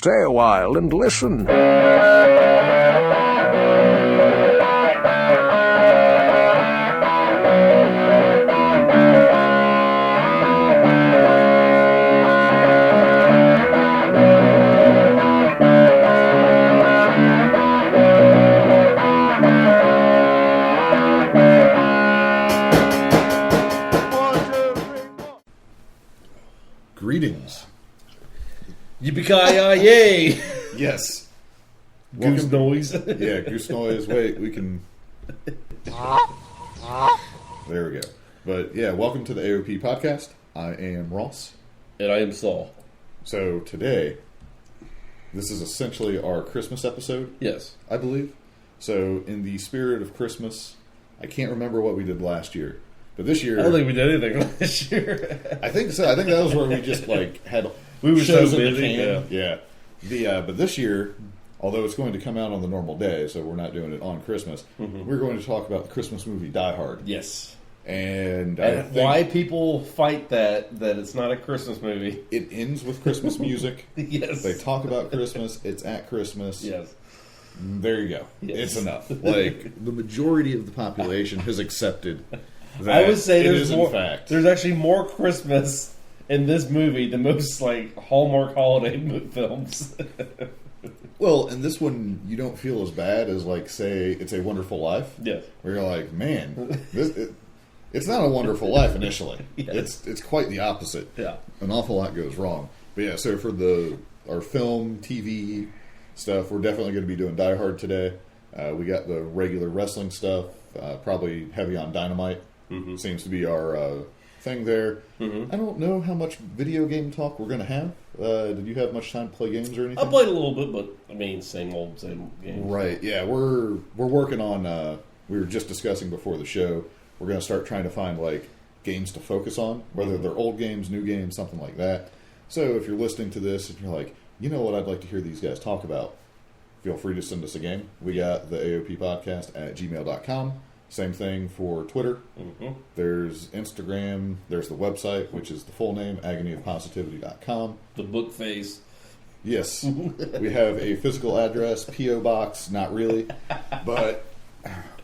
stay a while and listen. Greetings. Yippee-ki-yay! Yes. Goose noise. Yeah, goose noise. Wait, we can... There we go. But yeah, welcome to the AOP Podcast. I am Ross. And I am Saul. So today, this is essentially our Christmas episode. Yes. I believe. So in the spirit of Christmas, I can't remember what we did last year. But this year... I don't think we did anything last year. I think so. I think that was where we just had we were shows so in the busy. can. Yeah. But this year, although it's going to come out on the normal day, so we're not doing it on Christmas, we're going to talk about the Christmas movie Die-Hard. Yes. And why people fight that it's not a Christmas movie. It ends with Christmas music. Yes. They talk about Christmas. It's at Christmas. Yes. There you go. Yes. It's enough. Like, the majority of the population has accepted that I would say in fact. there's actually more Christmas in this movie than most Hallmark holiday films. Well, in this one, you don't feel as bad as say It's a Wonderful Life. Yes. Where you're like, man, it's not a wonderful life initially. Yes. It's quite the opposite. Yeah. An awful lot goes wrong. But yeah, so for our film, TV stuff, we're definitely going to be doing Die Hard today. We got the regular wrestling stuff, probably heavy on Dynamite. Seems to be our thing there. I don't know how much video game talk we're going to have. Did you have much time to play games or anything? I played a little bit, but I mean, same game. Right, yeah, we're working on, we were just discussing before the show, we're going to start trying to find, games to focus on, whether they're old games, new games, something like that. So if you're listening to this and you're like, you know what I'd like to hear these guys talk about, feel free to send us a game. We got the AOPpodcast at gmail.com. Same thing for Twitter. There's Instagram. There's the website, which is the full name, agonyofpositivity.com. The book face. Yes. We have a physical address, P.O. Box, not really. But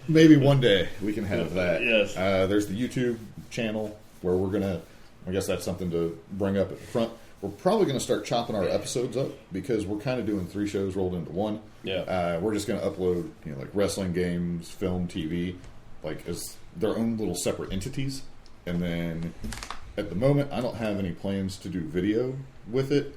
maybe one day we can have that. Yes. There's the YouTube channel where we're going to, I guess that's something to bring up at the front. We're probably going to start chopping our episodes up because we're kind of doing 3 shows rolled into one. Yeah. We're just going to upload, wrestling games, film, TV, as their own little separate entities. And then at the moment, I don't have any plans to do video with it.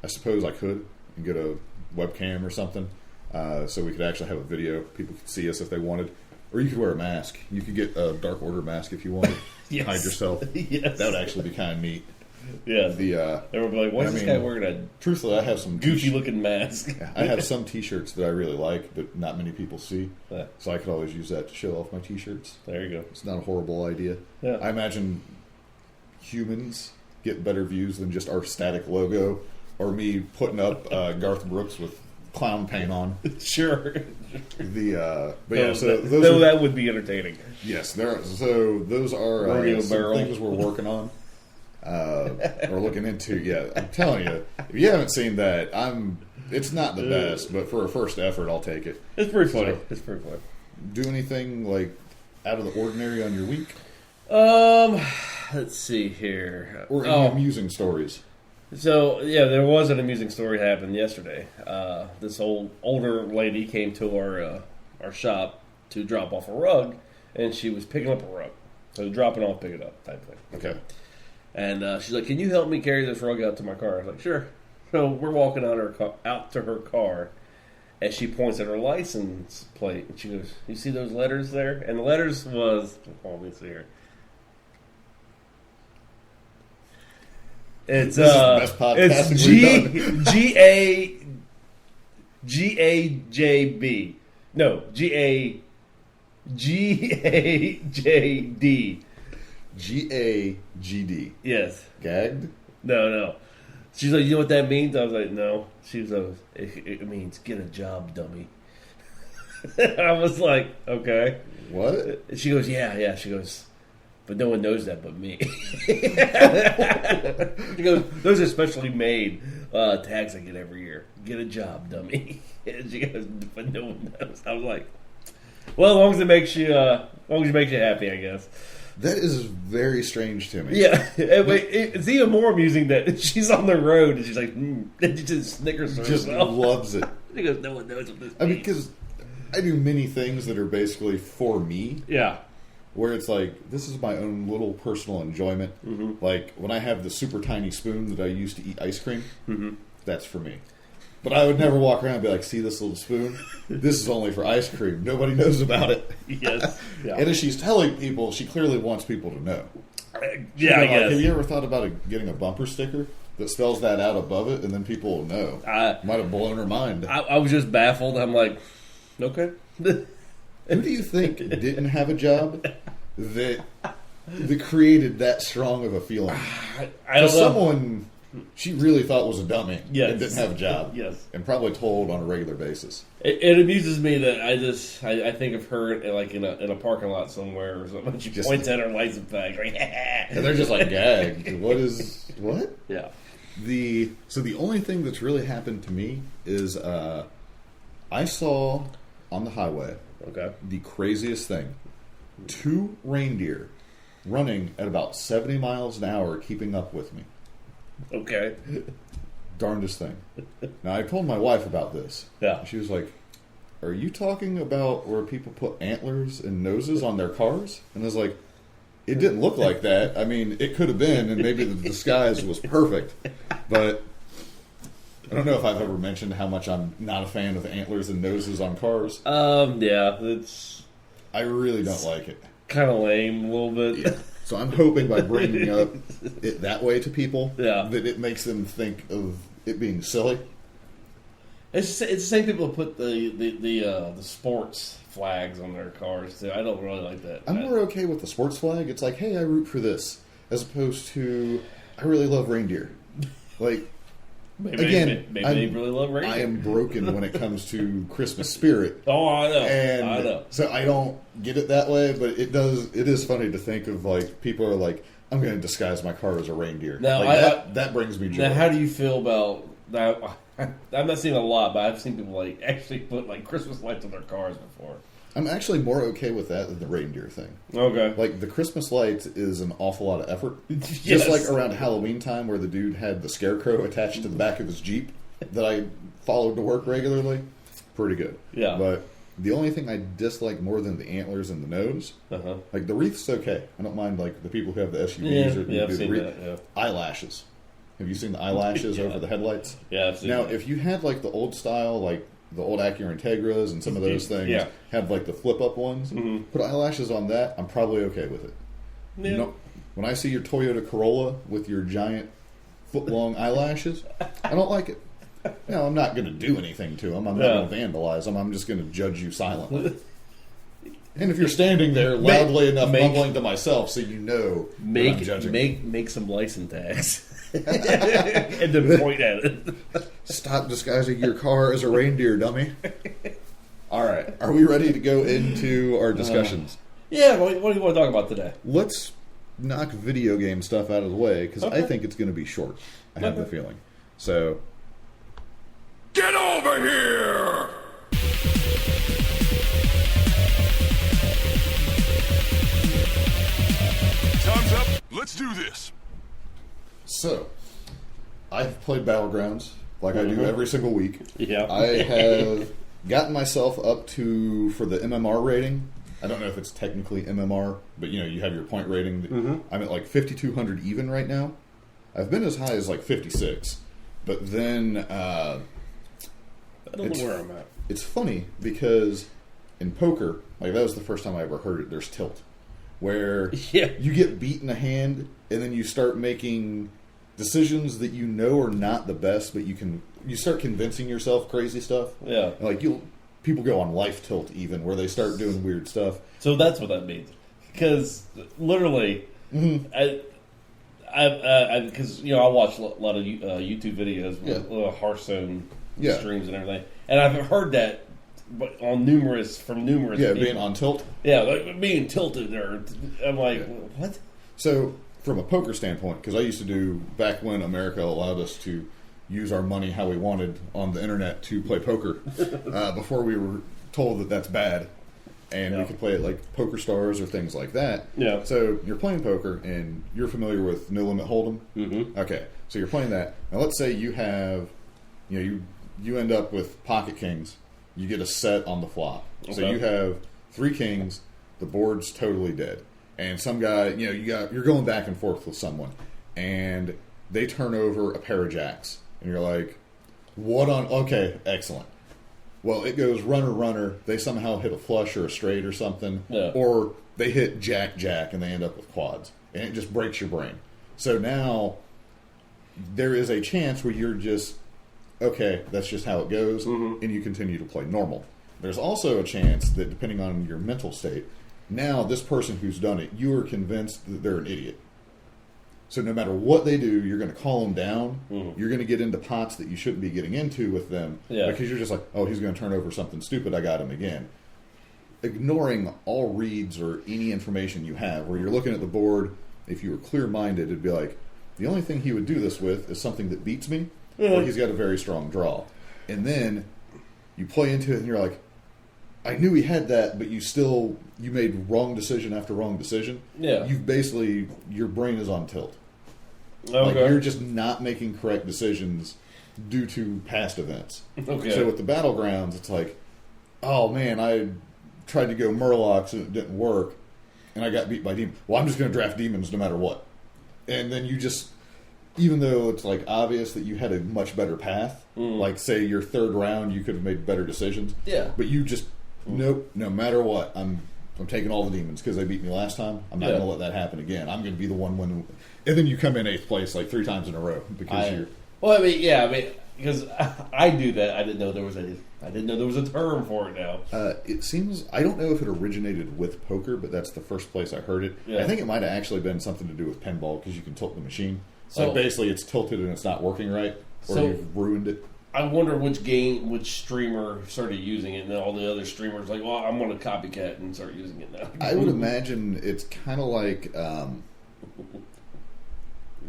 I suppose I could and get a webcam or something so we could actually have a video. People could see us if they wanted. Or you could wear a mask. You could get a Dark Order mask if you wanted. Yes. Hide yourself. Yes. That would actually be kind of neat. Yeah. Everyone would be like, why is this guy wearing a truthfully, I have some goofy-looking mask? I have some T-shirts that I really like, but not many people see. Yeah. So I could always use that to show off my T-shirts. There you go. It's not a horrible idea. Yeah. I imagine humans get better views than just our static logo or me putting up Garth Brooks with clown paint on. Sure. But yeah, so those that would be entertaining. Yes, so those are some things we're working on. Or looking into. Yeah, I'm telling you, if you haven't seen that, it's not the best, but for a first effort, I'll take it. It's pretty funny. It's pretty funny. Do anything out of the ordinary on your week? Let's see here. Or any amusing stories? So yeah, there was an amusing story happened yesterday. This older lady came to our shop to drop off a rug, and she was picking up a rug. So dropping off, pick it up type thing. Okay. And she's like, "Can you help me carry this rug out to my car?" I was like, "Sure." So we're walking out to her car, and she points at her license plate, and she goes, "You see those letters there?" And the letters was, let me see here. It's this is the best podcasting we've done. GAJB. No, GAJD. GAGD. Yes. Gagged? No. She's like, you know what that means? I was like, no. She was like, it means get a job, dummy. I was like, okay. What? She goes, yeah. She goes, but no one knows that but me. She goes, those are specially made. tags I get every year. Get a job, dummy. And she goes, but no one knows. I was like, well, as long as it makes you, happy, I guess. That is very strange to me. Yeah, it's even more amusing that she's on the road and she's like, and she just snickers to Just herself. loves it. She goes, no one knows what this I mean, means. because I do many things that are basically for me. Yeah. Where it's like, this is my own little personal enjoyment. Mm-hmm. Like, when I have the super tiny spoon that I use to eat ice cream, that's for me. But I would never walk around and be like, see this little spoon? This is only for ice cream. Nobody knows about it. Yes. Yeah. And as she's telling people, she clearly wants people to know. Yeah, I guess. Have you ever thought about getting a bumper sticker that spells that out above it, and then people will know? Might have blown her mind. I was just baffled. I'm like, okay. Who do you think didn't have a job that created that strong of a feeling? I don't know. Someone she really thought was a dummy and didn't have a job. Yes. And probably told on a regular basis. It amuses me that I think of her like in a parking lot somewhere or something. She just points at her license tag. Like, and they're just like gagged. What? Yeah. So the only thing that's really happened to me is I saw on the highway the craziest thing. 2 reindeer running at about 70 miles an hour keeping up with me. Okay. Darndest thing. Now, I told my wife about this. Yeah. She was like, are you talking about where people put antlers and noses on their cars? And I was like, it didn't look like that. I mean, it could have been, and maybe the disguise was perfect. But I don't know if I've ever mentioned how much I'm not a fan of antlers and noses on cars. Yeah, I really don't like it. Kind of lame a little bit. Yeah. So I'm hoping by bringing up it that way to people that it makes them think of it being silly. It's the same people who put the sports flags on their cars too. I don't really like that. I'm more okay with the sports flag. It's like, hey, I root for this, as opposed to I really love reindeer. Like, maybe they really love reindeer. I am broken when it comes to Christmas spirit. Oh, I know. And I know. So I don't get it that way, but it is funny to think of, like, people are like, I'm going to disguise my car as a reindeer. Now, like, that brings me joy. Now, how do you feel about that? I've not seen a lot, but I've seen people like actually put like Christmas lights on their cars before. I'm actually more okay with that than the reindeer thing. Okay. Like, the Christmas lights is an awful lot of effort. Yes. Just like around Halloween time where the dude had the scarecrow attached to the back of his Jeep that I followed to work regularly. Pretty good. Yeah. But the only thing I dislike more than the antlers and the nose, like the wreath's okay. I don't mind like the people who have the SUVs or I've the seen wreath. that, yeah. Eyelashes. Have you seen the eyelashes over the headlights? Yeah, I've seen Now, that. if you had like the old style, like the old Acura Integras and some of those things have like the flip-up ones, put eyelashes on that, I'm probably okay with it. Yeah. You know, when I see your Toyota Corolla with your giant foot-long eyelashes, I don't like it. No, I'm not going to do anything to them. I'm not going to vandalize them. I'm just going to judge you silently. And if you're standing there loudly enough, mumbling to myself, so you know that I'm judging. Make some license tags. And then point at it. Stop disguising your car as a reindeer, dummy. All right. Are we ready to go into our discussions? Yeah, what do you want to talk about today? Let's knock video game stuff out of the way, because I think it's going to be short. I have the feeling. So, get over here! Time's up. Let's do this. So, I've played Battlegrounds like I do every single week. Yeah. I have gotten myself up to, for the MMR rating, I don't know if it's technically MMR, but you know, you have your point rating. I'm at like 5,200 even right now. I've been as high as like 56, but then I don't know where I'm at. It's funny because in poker, like that was the first time I ever heard it, there's tilt. Where you get beat in a hand and then you start making decisions that you know are not the best, but you start convincing yourself crazy stuff. Yeah. And like people go on life tilt even, where they start doing weird stuff. So that's what that means. Because literally, because I watch a lot of YouTube videos with Hearthstone streams and everything, and I've heard that. But from numerous people. Being on tilt. Yeah, like being tilted. I'm like, what? So, from a poker standpoint, because I used to do, back when America allowed us to use our money how we wanted on the internet to play poker before we were told that that's bad. And we could play it like Poker Stars or things like that. Yeah. So you're playing poker, and you're familiar with No Limit Hold'em. Mm-hmm. Okay, so you're playing that. Now let's say you have, you end up with pocket kings. You get a set on the flop. Okay. So you have 3 kings. The board's totally dead, and some guy, you're going back and forth with someone, and they turn over a pair of jacks, and you're like, "What on?" Okay, excellent. Well, it goes runner, runner. They somehow hit a flush or a straight or something. Yeah. Or they hit jack, jack, and they end up with quads. And it just breaks your brain. So now there is a chance where you're just, okay, that's just how it goes, and you continue to play normal. There's also a chance that depending on your mental state, now this person who's done it, you are convinced that they're an idiot. So no matter what they do, you're going to call them down. Mm-hmm. You're going to get into pots that you shouldn't be getting into with them because you're just like, oh, he's going to turn over something stupid. I got him again. Ignoring all reads or any information you have, where you're looking at the board, if you were clear-minded, it'd be like, the only thing he would do this with is something that beats me, or he's got a very strong draw. And then you play into it and you're like, I knew he had that, but you made wrong decision after wrong decision. Yeah. You've basically, your brain is on tilt. Okay. Like you're just not making correct decisions due to past events. Okay. So with the battlegrounds, it's like, oh man, I tried to go Murlocs and it didn't work, and I got beat by demons. Well, I'm just going to draft demons no matter what. And then you just, even though it's like obvious that you had a much better path, like say your third round, you could have made better decisions. Yeah. But you just, nope, no matter what, I'm taking all the demons because they beat me last time. I'm not going to let that happen again. I'm going to be the one when... And then you come in 8th place like 3 times in a row because you're... Well, because I do that. I didn't know there was a term for it now. It seems... I don't know if it originated with poker, but that's the first place I heard it. Yeah. I think it might have actually been something to do with pinball because you can tilt the machine. So basically it's tilted and it's not working right, or you've ruined it. I wonder which streamer started using it, and then all the other streamers like, well, I'm going to copycat and start using it now. I would imagine it's kind of like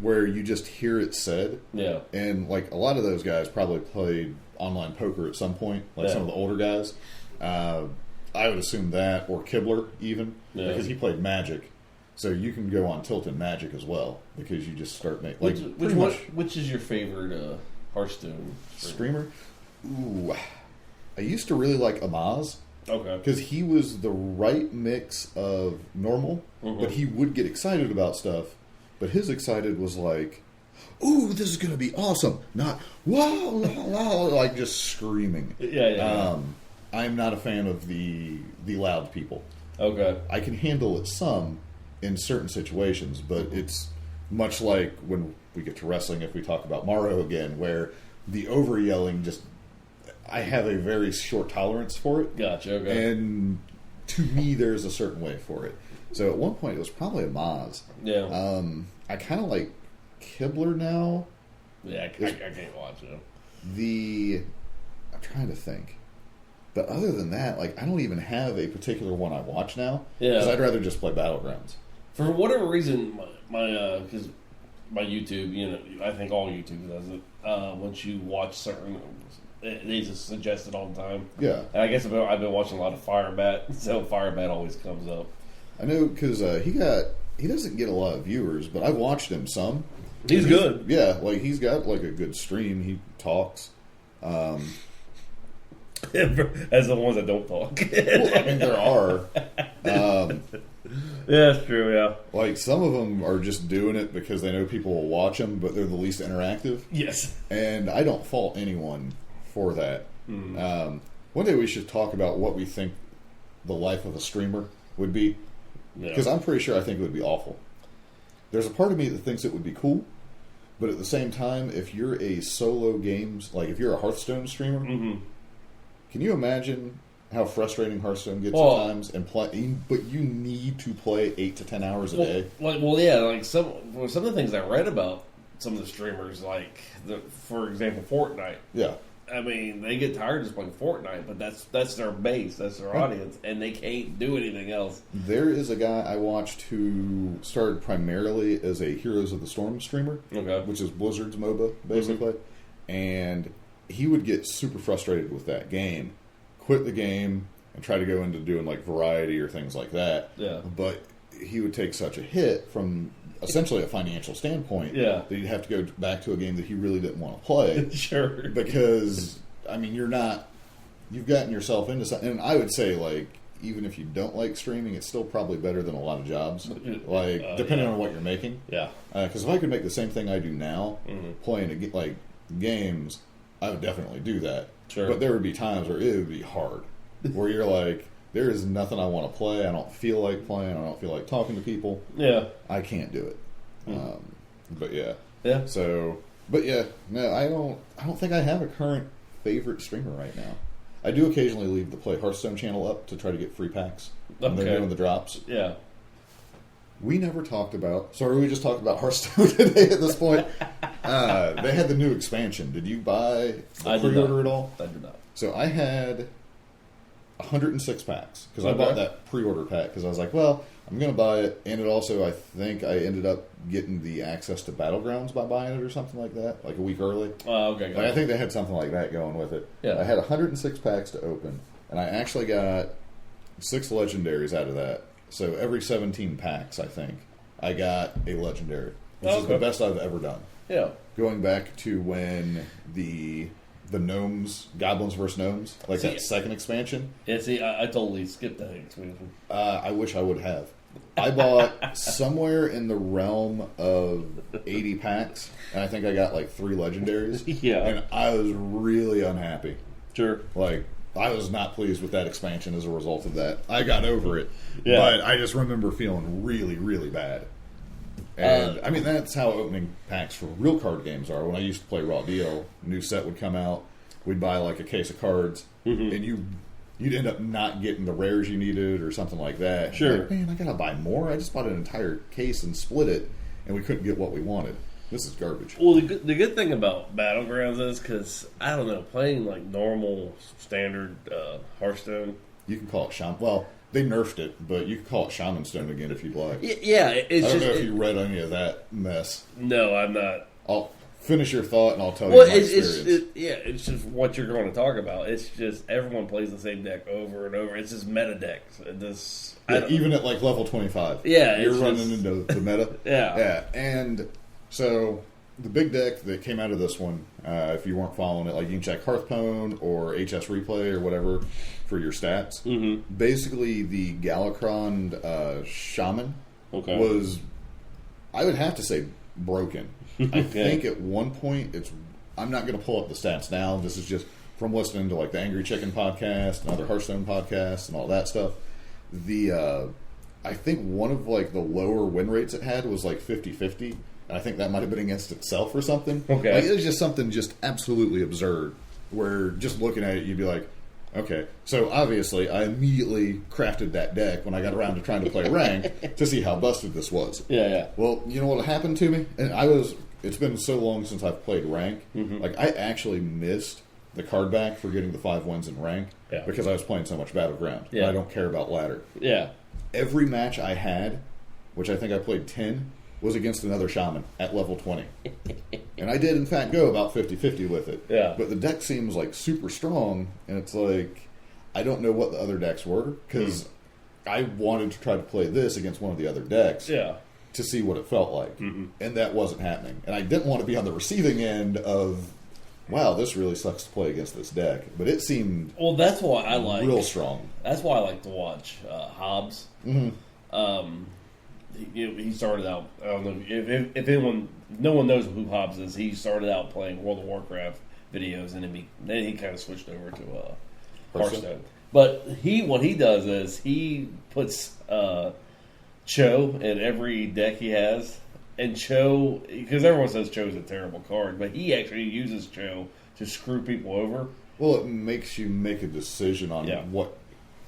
where you just hear it said. Yeah. And like a lot of those guys probably played online poker at some point, like some of the older guys. I would assume that, or Kibler even, because he played Magic. So you can go on tilt in Magic as well, because you just start making... Which is your favorite... Hearthstone streamer? Ooh, I used to really like Amaz. Okay. Because he was the right mix of normal, but he would get excited about stuff. But his excited was like, ooh, this is going to be awesome. Not, wow, like just screaming. Yeah. I'm not a fan of the loud people. Okay. I can handle it some in certain situations, but it's much like when we get to wrestling, if we talk about Morrow again, where the over yelling just, I have a very short tolerance for it. Gotcha. Okay. And to me, there's a certain way for it. So at one point, it was probably a Maz. Yeah. I kind of like Kibler now. Yeah, I can't watch it. I'm trying to think. But other than that, like I don't even have a particular one I watch now. Yeah. Because I'd rather just play Battlegrounds. For whatever reason, because my YouTube, I think all YouTube does it. Once you watch certain, they just suggest it all the time. Yeah. And I guess I've been watching a lot of Firebat, so Firebat always comes up. I know because he doesn't get a lot of viewers, but I've watched him some. He's good. Yeah, like he's got like a good stream. He talks. As the ones that don't talk. Well, I mean, there are. Yeah, that's true, yeah. Like, some of them are just doing it because they know people will watch them, but they're the least interactive. Yes. And I don't fault anyone for that. One day we should talk about what we think the life of a streamer would be. Because I'm pretty sure I think it would be awful. There's a part of me that thinks it would be cool, but at the same time, if you're a solo games, like if you're a Hearthstone streamer, can you imagine how frustrating Hearthstone gets at times? But you need to play 8 to 10 hours a day. Like some of the things I read about some of the streamers, like for example, Fortnite. Yeah. I mean, they get tired just playing Fortnite, but that's their base, that's their audience, and they can't do anything else. There is a guy I watched who started primarily as a Heroes of the Storm streamer, which is Blizzard's MOBA, basically. and he would get super frustrated with that game, quit the game, and try to go into doing like variety or things like that. Yeah. But he would take such a hit from essentially a financial standpoint that he'd have to go back to a game that he really didn't want to play. Sure. Because, I mean, you've gotten yourself into something. And I would say, like, even if you don't like streaming, it's still probably better than a lot of jobs. Like, depending on what you're making. Yeah. Because if I could make the same thing I do now, playing, like, games, I would definitely do that. Sure. But there would be times where it would be hard. Where you're like, there is nothing I want to play. I don't feel like playing. I don't feel like talking to people. Yeah. I can't do it. But yeah. Yeah. So, but yeah, no, I don't think I have a current favorite streamer right now. I do occasionally leave the Play Hearthstone channel up to try to get free packs when they're doing the drops. Yeah. We never talked about... Sorry, we just talked about Hearthstone today at this point. They had the new expansion. Did you buy the pre-order at all? I did not. So I had 106 packs because I bought that pre-order pack because I was like, well, I'm going to buy it. And it also, I think I ended up getting the access to Battlegrounds by buying it or something like that, like a week early. Oh, okay. Like, I think they had something like that going with it. Yeah. I had 106 packs to open, and I actually got 6 legendaries out of that. So every 17 packs, I think, I got a legendary, which is the best I've ever done. Yeah. Going back to when the gnomes, goblins versus gnomes, like that second expansion. Yeah, see, I totally skipped that expansion. I wish I would have. I bought somewhere in the realm of 80 packs, and I think I got like 3 legendaries. Yeah. And I was really unhappy. Sure. Like, I was not pleased with that expansion as a result of that. I got over it, yeah. But I just remember feeling really, really bad. And, I mean, that's how opening packs for real card games are. When I used to play Raw Deal, a new set would come out, we'd buy like a case of cards, and you'd end up not getting the rares you needed or something like that. Sure. Like, man, I gotta buy more. I just bought an entire case and split it, and we couldn't get what we wanted. This is garbage. Well, the good thing about Battlegrounds is, because, I don't know, playing like normal, standard Hearthstone. You can call it Shaman. Well, they nerfed it, but you can call it Shaman Stone again if you'd like. Yeah, it's I don't know if you read any of that mess. No, I'm not. I'll finish your thought and I'll tell you my experience. It's just what you're going to talk about. It's just everyone plays the same deck over and over. It's just meta decks. Even at like level 25. Yeah, you're running into the meta. Yeah. And so the big deck that came out of this one, if you weren't following it, like you can check Hearthstone or HS Replay or whatever for your stats. Basically, the Galakron Shaman was, I would have to say, broken. I think at one point I'm not going to pull up the stats now. This is just from listening to like the Angry Chicken podcast and other Hearthstone podcasts and all that stuff. I think one of like the lower win rates it had was like 50-50, and I think that might have been against itself or something. Like, it was just something just absolutely absurd. Where just looking at it, you'd be like, okay. So obviously, I immediately crafted that deck when I got around to trying to play rank to see how busted this was. Yeah. Well, you know what happened to me? And it's been so long since I've played rank. Like, I actually missed the card back for getting the 5 wins in rank because I was playing so much Battleground. I don't care about ladder. Yeah. Every match I had, which I think I played 10, was against another Shaman at level 20. And I did, in fact, go about 50-50 with it. Yeah. But the deck seems, like, super strong, and it's like, I don't know what the other decks were, because I wanted to try to play this against one of the other decks to see what it felt like. And that wasn't happening. And I didn't want to be on the receiving end of, wow, this really sucks to play against this deck. But it seemed that's why I like real strong. That's why I like to watch Hobbs. He started out, I don't know if anyone, no one knows who Hobbs is. He started out playing World of Warcraft videos, and then he kind of switched over to Hearthstone. But what he does is he puts Cho in every deck he has. And Cho, because everyone says Cho's a terrible card, but he actually uses Cho to screw people over. Well, it makes you make a decision on what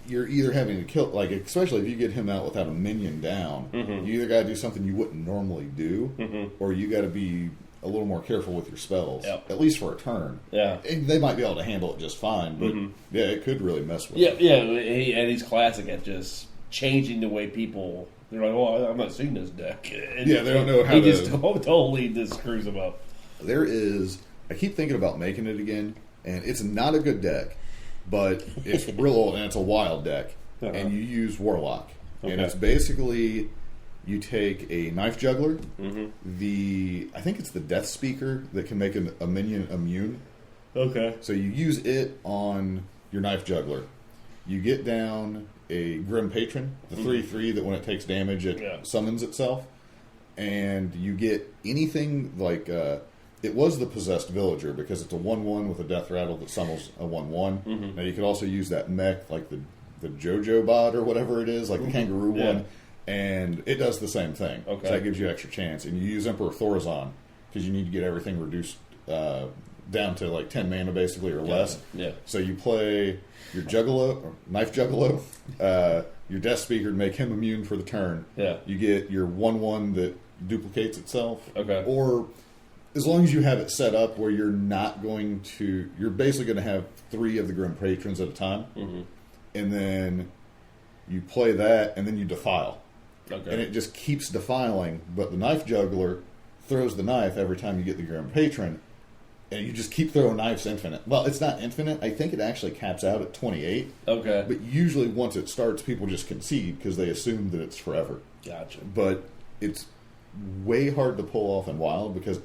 you're either having to kill, like, especially if you get him out without a minion down, you either got to do something you wouldn't normally do, or you got to be a little more careful with your spells, at least for a turn. Yeah. And they might be able to handle it just fine, but it could really mess with it. And he's classic at just changing the way people... They're like, oh, I'm not seeing this deck. And they don't know how he just totally just screws them up. There is I keep thinking about making it again, and it's not a good deck, but it's real old, and it's a wild deck, and you use Warlock. Okay. And it's basically, you take a Knife Juggler, I think it's the Death Speaker that can make a minion immune. Okay. So you use it on your Knife Juggler. You get down a Grim Patron, the 3/3 that when it takes damage it summons itself, and you get anything like it was the Possessed Villager because it's a 1/1 with a Death Rattle that summons a 1/1. Now you could also use that mech like the JoJo bot or whatever it is, like the kangaroo one, and it does the same thing. Okay. So that gives you extra chance, and you use Emperor Thorazon because you need to get everything reduced down to like 10 mana basically or less. Yeah. So you play your Juggalo, or Knife Juggalo, your Death Speaker to make him immune for the turn. Yeah. You get your 1/1 that duplicates itself. Okay. Or as long as you have it set up where you're basically going to have 3 of the Grim Patrons at a time. And then you play that, and then you defile. Okay. And it just keeps defiling, but the Knife Juggler throws the knife every time you get the Grim Patron. And you just keep throwing knives infinite. Well, it's not infinite. I think it actually caps out at 28. Okay. But usually once it starts, people just concede because they assume that it's forever. Gotcha. But it's way hard to pull off in Wild because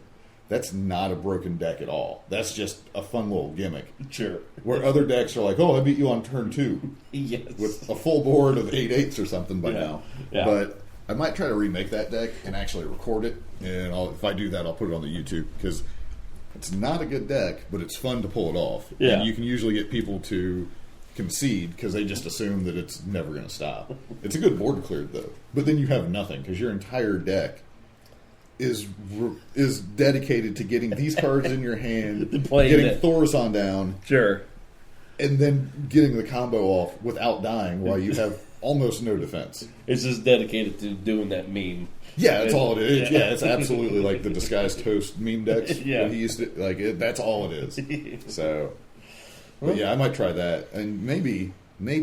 that's not a broken deck at all. That's just a fun little gimmick. Sure. Where other decks are like, oh, I beat you on turn 2. Yes. With a full board of 8/8s or something by now. Yeah. But I might try to remake that deck and actually record it. And if I do that, I'll put it on the YouTube because it's not a good deck, but it's fun to pull it off. Yeah. And you can usually get people to concede because they just assume that it's never going to stop. It's a good board cleared, though. But then you have nothing because your entire deck is dedicated to getting these cards in your hand, getting Thorazon down, sure, and then getting the combo off without dying while you have almost no defense. It's just dedicated to doing that meme. Yeah, that's all it is. Yeah, it's absolutely like the Disguised Toast meme decks. Yeah. He used to, that's all it is. So, but yeah, I might try that. And maybe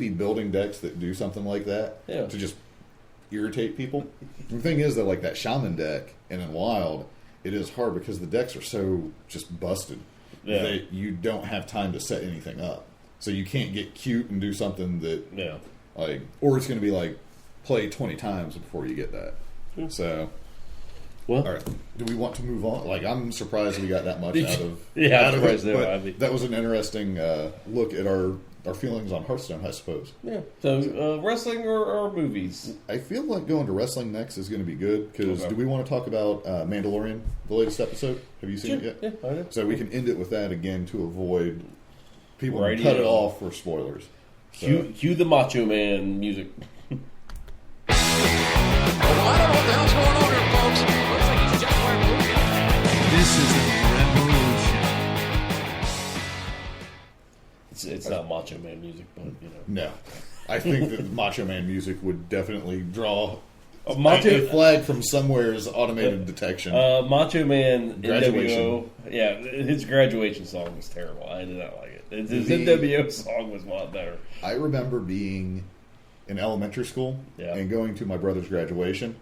building decks that do something like that to just irritate people. The thing is that like that Shaman deck and in Wild, it is hard because the decks are so just busted that you don't have time to set anything up. So you can't get cute and do something that or it's going to be like play 20 times before you get that. So, all right. Do we want to move on? Like, I'm surprised we got that much out of it. But that was an interesting look at our feelings on Hearthstone, I suppose. Yeah. So, wrestling or movies? I feel like going to wrestling next is going to be good because do we want to talk about Mandalorian, the latest episode? Have you seen it yet? Yeah, I know. So we can end it with that again to avoid people cut it off for spoilers. So. Cue the Macho Man music. I don't know what the hell's going on here, folks. Looks like he's just wearing blue. This is a revolution. It's not Macho Man music, but No, I think that Macho Man music would definitely draw a flag from somewhere's automated detection. Macho Man Graduation. NWO, his graduation song was terrible. I did not like it. His NWO song was a lot better. I remember being in elementary school and going to my brother's graduation,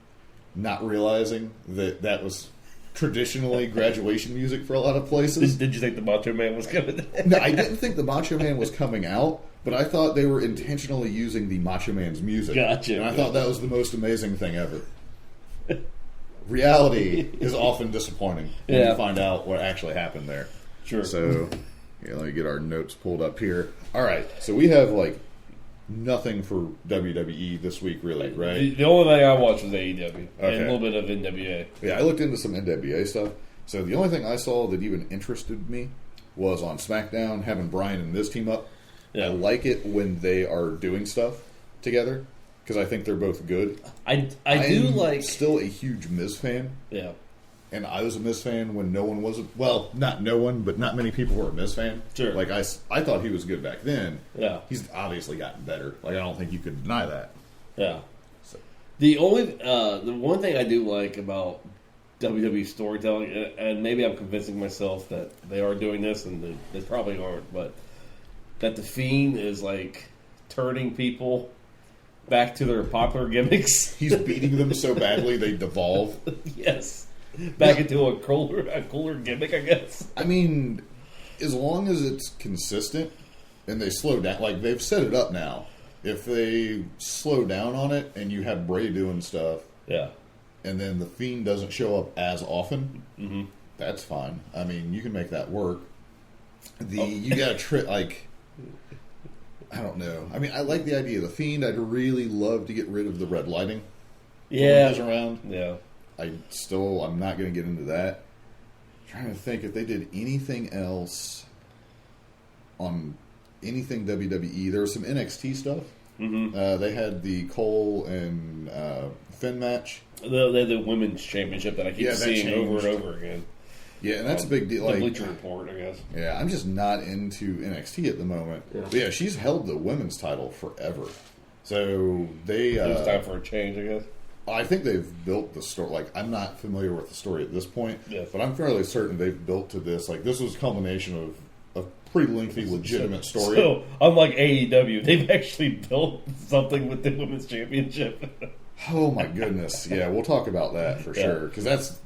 not realizing that was traditionally graduation music for a lot of places. Did you think the Macho Man was coming? No, I didn't think the Macho Man was coming out, but I thought they were intentionally using the Macho Man's music. Gotcha. And I thought that was the most amazing thing ever. Reality is often disappointing when you find out what actually happened there. Sure. So, let me get our notes pulled up here. All right, so we have nothing for WWE this week, really, right? The only thing I watched was AEW and Okay. a little bit of NWA. Yeah, I looked into some NWA stuff. So the only thing I saw that even interested me was on SmackDown having Bryan and Miz team up. Yeah. I like it when they are doing stuff together because I think they're both good. I'm still a huge Miz fan. Yeah. And I was a Miz fan when no one was. Well, not no one, but not many people were a Miz fan. Sure. Like, I thought he was good back then. Yeah. He's obviously gotten better. Like, I don't think you could deny that. Yeah. So. The one thing I do like about WWE storytelling, and maybe I'm convincing myself that they are doing this, and they probably aren't, but that the Fiend is, turning people back to their popular gimmicks. He's beating them so badly they devolve. Yes. back into a cooler gimmick, I guess. I mean, as long as it's consistent and they slow down, like they've set it up now. If they slow down on it and you have Bray doing stuff, yeah, and then the Fiend doesn't show up as often, that's fine. I mean, you can make that work. You got to like, I don't know. I mean, I like the idea of the Fiend. I'd really love to get rid of the red lighting. Yeah, around. Yeah, I'm not going to get into that. I'm trying to think if they did anything else on anything WWE. There was some NXT stuff. They had the Cole and Finn match. The women's championship that I keep seeing over and over again. Yeah, and that's a big deal. The like, Bleacher Report, I guess. Yeah, I'm just not into NXT at the moment. Yeah. But yeah, she's held the women's title forever. So it's time for a change, I guess. I think they've built the story. Like, I'm not familiar with the story at this point, but I'm fairly certain they've built to this. Like, this was a culmination of a pretty lengthy, legitimate story. So, unlike AEW, they've actually built something with the women's championship. Oh my goodness! Yeah, we'll talk about that for sure because that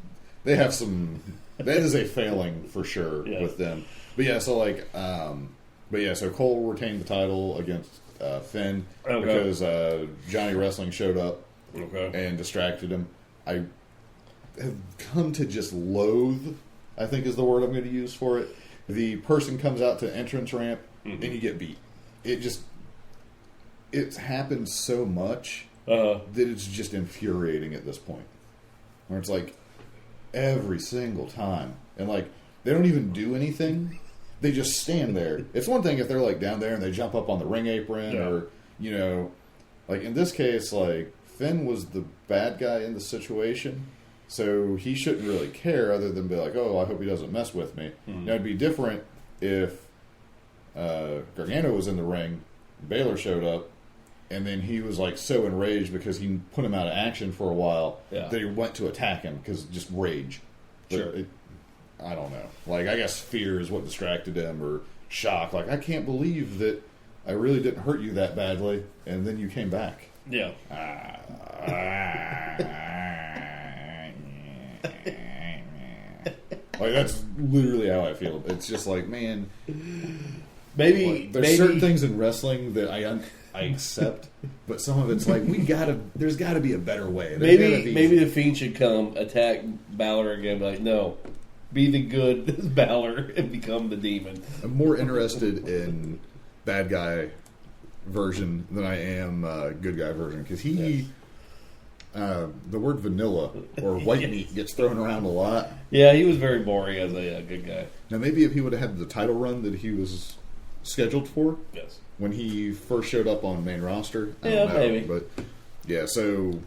is a failing for sure with them. But yeah, so so Cole retained the title against Finn because Johnny Wrestling showed up and distracted him. I have come to just loathe, I think is the word I'm going to use for it. The person comes out to the entrance ramp and you get beat. It's happened so much that it's just infuriating at this point. Where it's like every single time. And like they don't even do anything. They just stand there. It's one thing if they're like down there and they jump up on the ring apron or, you know, like in this case, like Finn was the bad guy in the situation. So he shouldn't really care other than be like, oh, I hope he doesn't mess with me. Now, it'd be different if Gargano was in the ring, Baylor showed up, and then he was like so enraged because he put him out of action for a while that he went to attack him because just rage. Sure. I don't know. Like, I guess fear is what distracted him or shock. Like, I can't believe that I really didn't hurt you that badly, and then you came back. Yeah. Like, that's literally how I feel. It's just like, man, there's certain things in wrestling that I accept, but some of it's like there's got to be a better way. Maybe the Fiend should come attack Balor again. Be like, no, be the good Balor and become the demon. I'm more interested in bad guy version than I am good guy version because the word vanilla or white meat gets thrown around a lot. Yeah, he was very boring as a good guy. Now, maybe if he would have had the title run that he was scheduled for when he first showed up on main roster, I don't know. Maybe. But, yeah, so,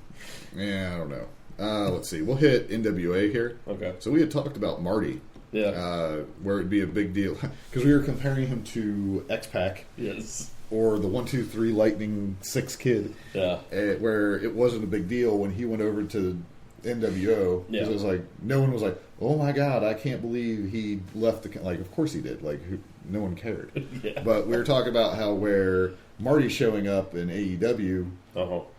I don't know. Let's see. We'll hit NWA here. Okay. So we had talked about Marty. Yeah. Where it'd be a big deal. Because we were comparing him to X-Pac. Yes. Or the 1, 2, 3 Lightning 6 Kid. Yeah. Where it wasn't a big deal when he went over to NWO. Because it was like, no one was like, oh my God, I can't believe he left the... Like, of course he did. Like, no one cared. But we were talking about how where Marty showing up in AEW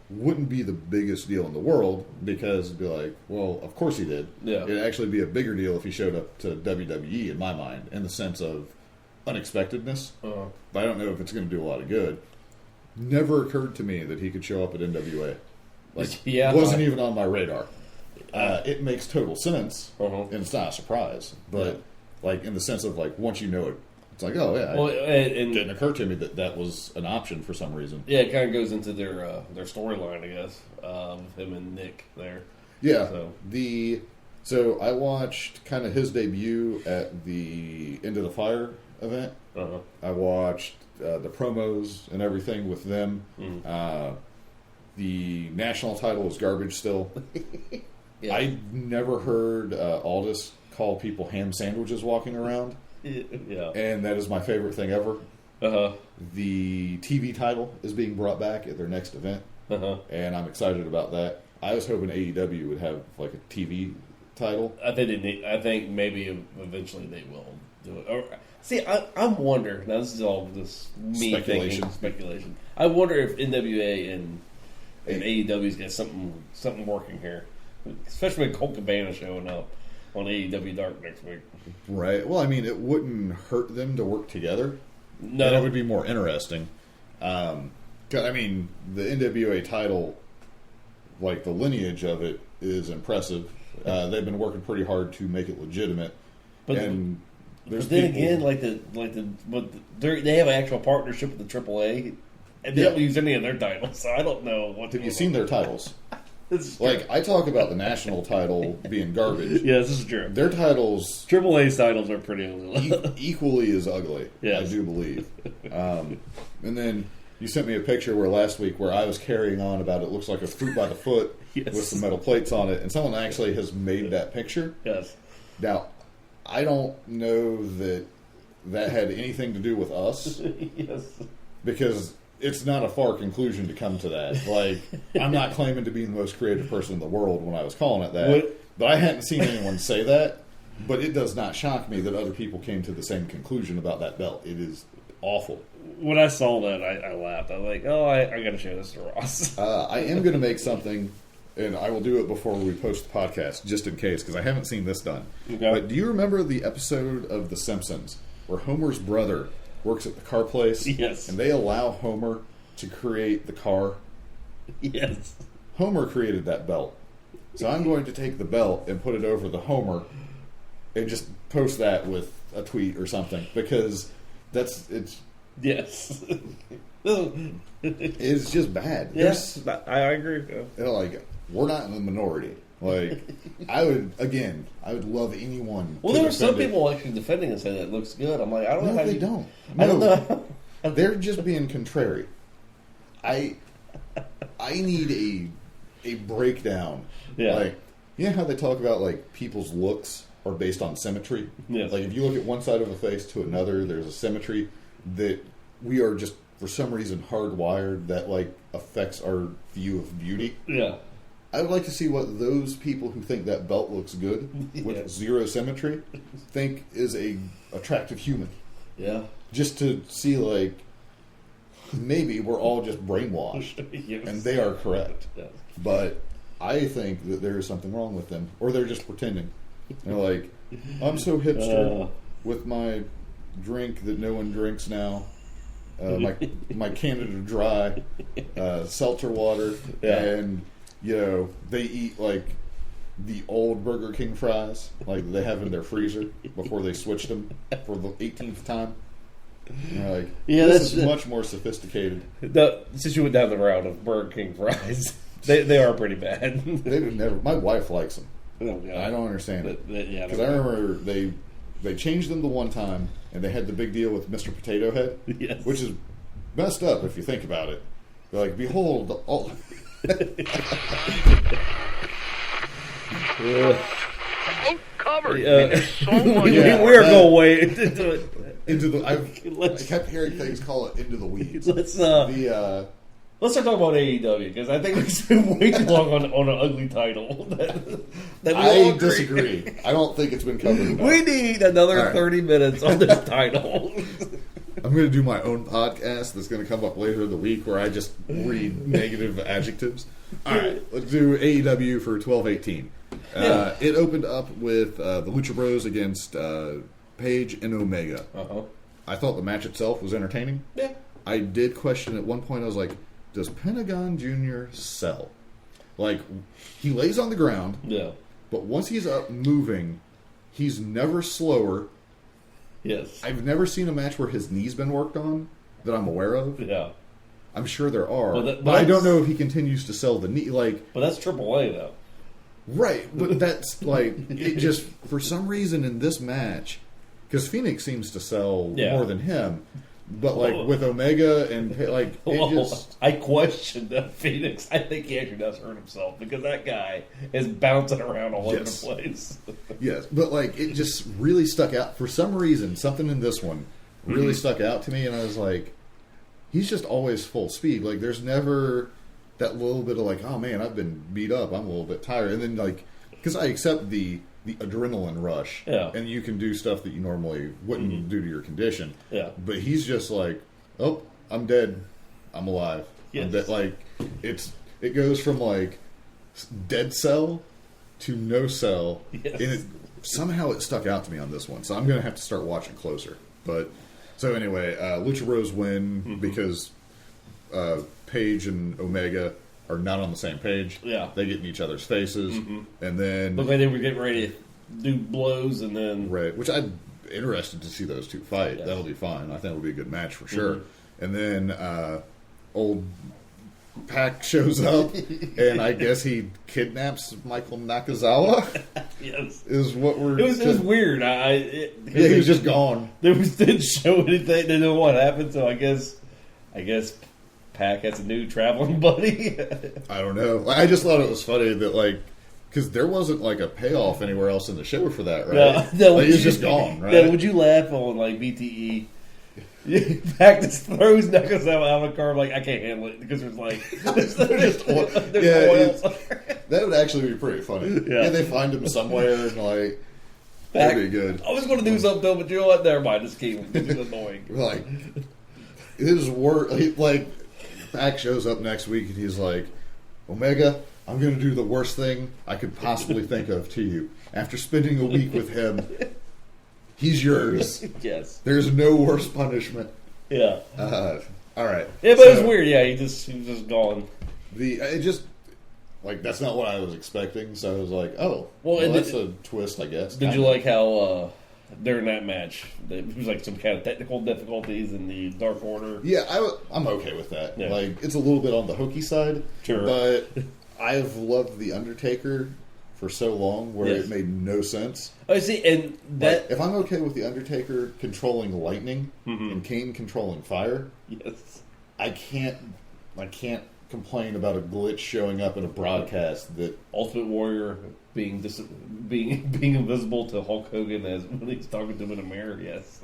wouldn't be the biggest deal in the world because it'd be like, well, of course he did. Yeah. It'd actually be a bigger deal if he showed up to WWE, in my mind, in the sense of unexpectedness. But I don't know if it's going to do a lot of good. Never occurred to me that he could show up at NWA. Like, wasn't even on my radar. It makes total sense, and it's not a surprise. But like in the sense of like once you know it, it's like, oh yeah, it didn't occur to me that was an option for some reason. Yeah, it kind of goes into their storyline, I guess, him and Nick there. Yeah. So I watched kind of his debut at the End of the Fire event. I watched the promos and everything with them. The national title was garbage still. I never heard Aldis call people ham sandwiches walking around. And that is my favorite thing ever. The TV title is being brought back at their next event. And I'm excited about that. I was hoping AEW would have like a TV title. I think maybe eventually they will do it. See, I'm wondering. Now, this is all just me thinking speculation. I wonder if NWA and AEW's got something working here. Especially with Colt Cabana showing up on AEW Dark next week. Right. Well, I mean, it wouldn't hurt them to work together. No. And it would be more interesting. 'Cause, I mean, the NWA title, like the lineage of it, is impressive. They've been working pretty hard to make it legitimate. But and there's then people, again, they have an actual partnership with the AAA, and they don't use any of their titles, so I don't know what. Have you seen their titles? This is true. Like, I talk about the national title being garbage. Yeah, this is true. Their titles AAA's titles are pretty ugly. equally as ugly, Yes. I do believe. And then you sent me a picture last week where I was carrying on about it looks like a fruit by the foot Yes. with some metal plates on it, and someone actually has made that picture. Yes. Now, I don't know that had anything to do with us, Yes. because it's not a far conclusion to come to that. Like, I'm not claiming to be the most creative person in the world when I was calling it that, What? but I hadn't seen anyone say that. But it does not shock me that other people came to the same conclusion about that belt. It is awful. When I saw that, I laughed. I was like, oh, I got to show this to Ross. I am going to make something, and I will do it before we post the podcast, just in case, because I haven't seen this done. Okay. But do you remember the episode of The Simpsons where Homer's brother works at the car place? Yes. And they allow Homer to create the car? Yes. Homer created that belt. So I'm going to take the belt and put it over the Homer and just post that with a tweet or something, because it's Yes. it's just bad. Yes, I agree. Like, we're not in the minority. Like, I would love anyone. Well, to there were some defend it. people actually defending and saying that it looks good. I'm like, I don't know No, how they you don't. I don't No. know. They're just being contrary. I need a breakdown. Yeah. Like, you know how they talk about, like, people's looks are based on symmetry? Yes. Like, if you look at one side of a face to another, there's a symmetry that we are just, for some reason, hardwired that, like, affects our view of beauty. Yeah. I would like to see what those people who think that belt looks good with Yes. zero symmetry think is a attractive human. Yeah. Just to see, like, maybe we're all just brainwashed, Yes. and they are correct. Yes. But I think that there is something wrong with them, or they're just pretending. They're like, I'm so hipster with my drink that no one drinks now. My Canada Dry, seltzer water, Yeah. and they eat like the old Burger King fries, like they have in their freezer before they switched them for the 18th time. And they're like, Yeah, this that's- is much more sophisticated. Since you went down the route of Burger King fries, they are pretty bad. They've never. My wife likes them. Oh, God. I don't understand it. Yeah, Because I remember they changed them the one time, and they had the big deal with Mr. Potato Head, Yes. which is messed up if you think about it. They're like, behold, all... Uncovered. Yeah. And there's so much. Yeah. We're going way into it. into the. I Let's- kept hearing things call it into the weeds. Let's The let's start talking about AEW, because I think we spent way too long on an ugly title. that we all I agree. disagree. I don't think it's been covered enough. We need another All right. 30 minutes on this title. I'm going to do my own podcast that's going to come up later in the week where I just read negative adjectives. All right, let's do AEW for 12/18. Yeah. It opened up with the Lucha Bros against Paige and Omega. Uh-huh. I thought the match itself was entertaining. Yeah. I did question at one point, I was like, does Pentagon Jr. sell? Like, he lays on the ground, Yeah. but once he's up moving, he's never slower. Yes. I've never seen a match where his knee's been worked on that I'm aware of. Yeah. I'm sure there are, Well, but I don't know if he continues to sell the knee. Like, But that's AAA, though. right, but that's like it. Just for some reason in this match, because Phoenix seems to sell Yeah. more than him, but like with Omega and like it Well, just I question that Phoenix. I think he actually does hurt himself, because that guy is bouncing around all Yes. over the place. yes, but like it just really stuck out for some reason. Something in this one really stuck out to me, and I was like, he's just always full speed. Like there's never that little bit of like, oh man, I've been beat up, I'm a little bit tired, and then like because I accept the adrenaline rush, Yeah. and you can do stuff that you normally wouldn't do to your condition. Yeah. But he's just like, oh, I'm dead, I'm alive. Yes. I'm dead. Like it goes from like dead cell to no sell, Yes. and somehow it stuck out to me on this one. So I'm going to have to start watching closer. But so anyway, Lucha Bros win because Paige and Omega are not on the same page. Yeah. They get in each other's faces, and then Looked like they were getting ready to do blows, and then right, which I'm interested to see those two fight. Yes. That'll be fun. I think it'll be a good match for sure. And then old Pac shows up, and I guess he kidnaps Michael Nakazawa. yes. Is what we're. It was weird. Yeah, he was just gone. Didn't show anything. They didn't know what happened. So I guess Pac has a new traveling buddy. I don't know. I just thought it was funny that because there wasn't a payoff anywhere else in the show for that, right? No, he was just gone, right? Yeah, would you laugh on BTE? Pac just throws Nakazawa out of the car. I'm like, I can't handle it because there's there's oils. That would actually be pretty funny. Yeah, they find him somewhere and that'd be good. I was going to do something, but you know what? Never mind. Just keep it. It's annoying. His work. Pac shows up next week and he's like, Omega, I'm going to do the worst thing I could possibly think of to you. After spending a week with him, he's yours. Yes. There's no worse punishment. Yeah. All right. Yeah, but it was weird. Yeah, he was just gone. That's not what I was expecting. So I was like, oh, well that's a twist, I guess. Did you like how during that match there was some kind of technical difficulties in the Dark Order? Yeah, I'm okay with that. Yeah. It's a little bit on the hokey side. Sure. But I've loved The Undertaker for so long where it made no sense. Oh, see, and that... if I'm okay with The Undertaker controlling lightning and Kane controlling fire, yes, I can't complain about a glitch showing up in a broadcast that... Ultimate Warrior being invisible to Hulk Hogan as when he's talking to him in a mirror, yes.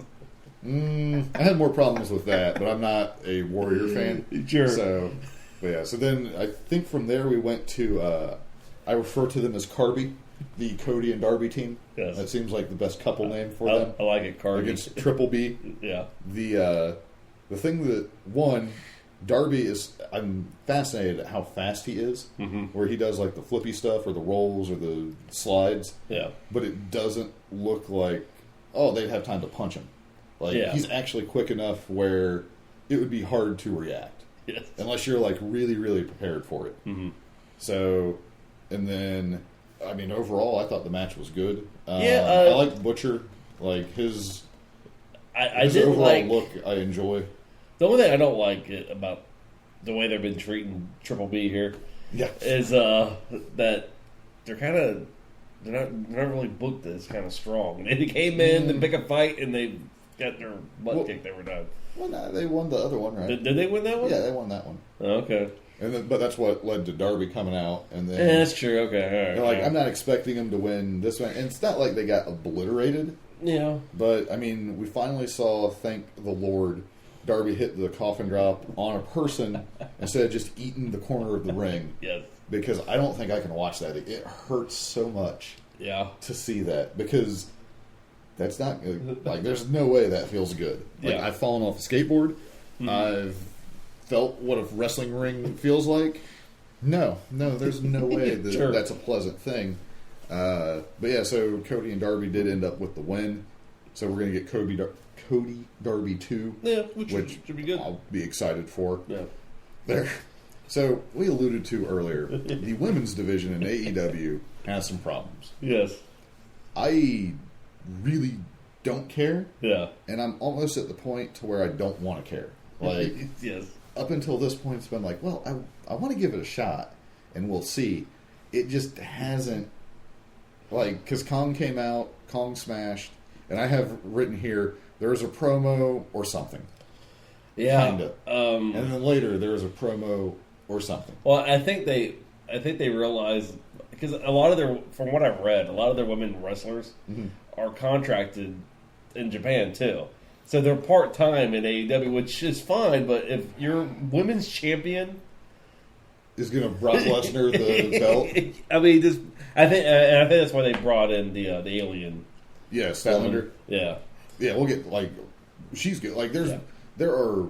I had more problems with that, but I'm not a Warrior fan. Sure. So then I think from there we went to... I refer to them as Carby, the Cody and Darby team. Yes. That seems like the best couple name for them. I like it, Carby. Against Triple B. Yeah. The thing that Darby is... I'm fascinated at how fast he is, where he does the flippy stuff or the rolls or the slides. Yeah. But it doesn't look like, they'd have time to punch him. He's actually quick enough where it would be hard to react. Yes. Unless you're really, really prepared for it. Mm-hmm. So, and then, overall, I thought the match was good. I like Butcher. His overall look, I enjoy. The only thing I don't like about the way they've been treating Triple B here is that they're not really booked as kind of strong. They came in to pick a fight and they got their butt kicked. They were done. Well, no, they won the other one, right? Did they win that one? Yeah, they won that one. Oh, okay. But that's what led to Darby coming out, and then that's true. Okay, all right. I'm not expecting them to win this one, and it's not like they got obliterated. Yeah. But we finally saw, thank the Lord, Darby hit the coffin drop on a person instead of just eating the corner of the ring. Yes. Because I don't think I can watch that. It hurts so much. Yeah. To see that, because that's not there's no way that feels good. I've fallen off a skateboard. I've felt what a wrestling ring feels like. No, there's no way that that's a pleasant thing. But yeah, so Cody and Darby did end up with the win. So we're going to get Cody Darby 2. Yeah, which should be good. I'll be excited for. Yeah. There. So we alluded to earlier, the women's division in AEW has some problems. Yes. I really don't care. Yeah. And I'm almost at the point to where I don't want to care. Yes. Up until this point, it's been I want to give it a shot, and we'll see. It just hasn't, because Kong came out, Kong smashed, and I have written here, there was a promo or something. Yeah. Kinda. And then later, there was a promo or something. Well, I think they realized, because from what I've read, a lot of their women wrestlers are contracted in Japan too. So they're part-time in AEW, which is fine, but if your women's champion is going to Brock Lesnar the belt. I think that's why they brought in the alien. Yeah, Statlander. Yeah. Yeah, we'll get she's good. There are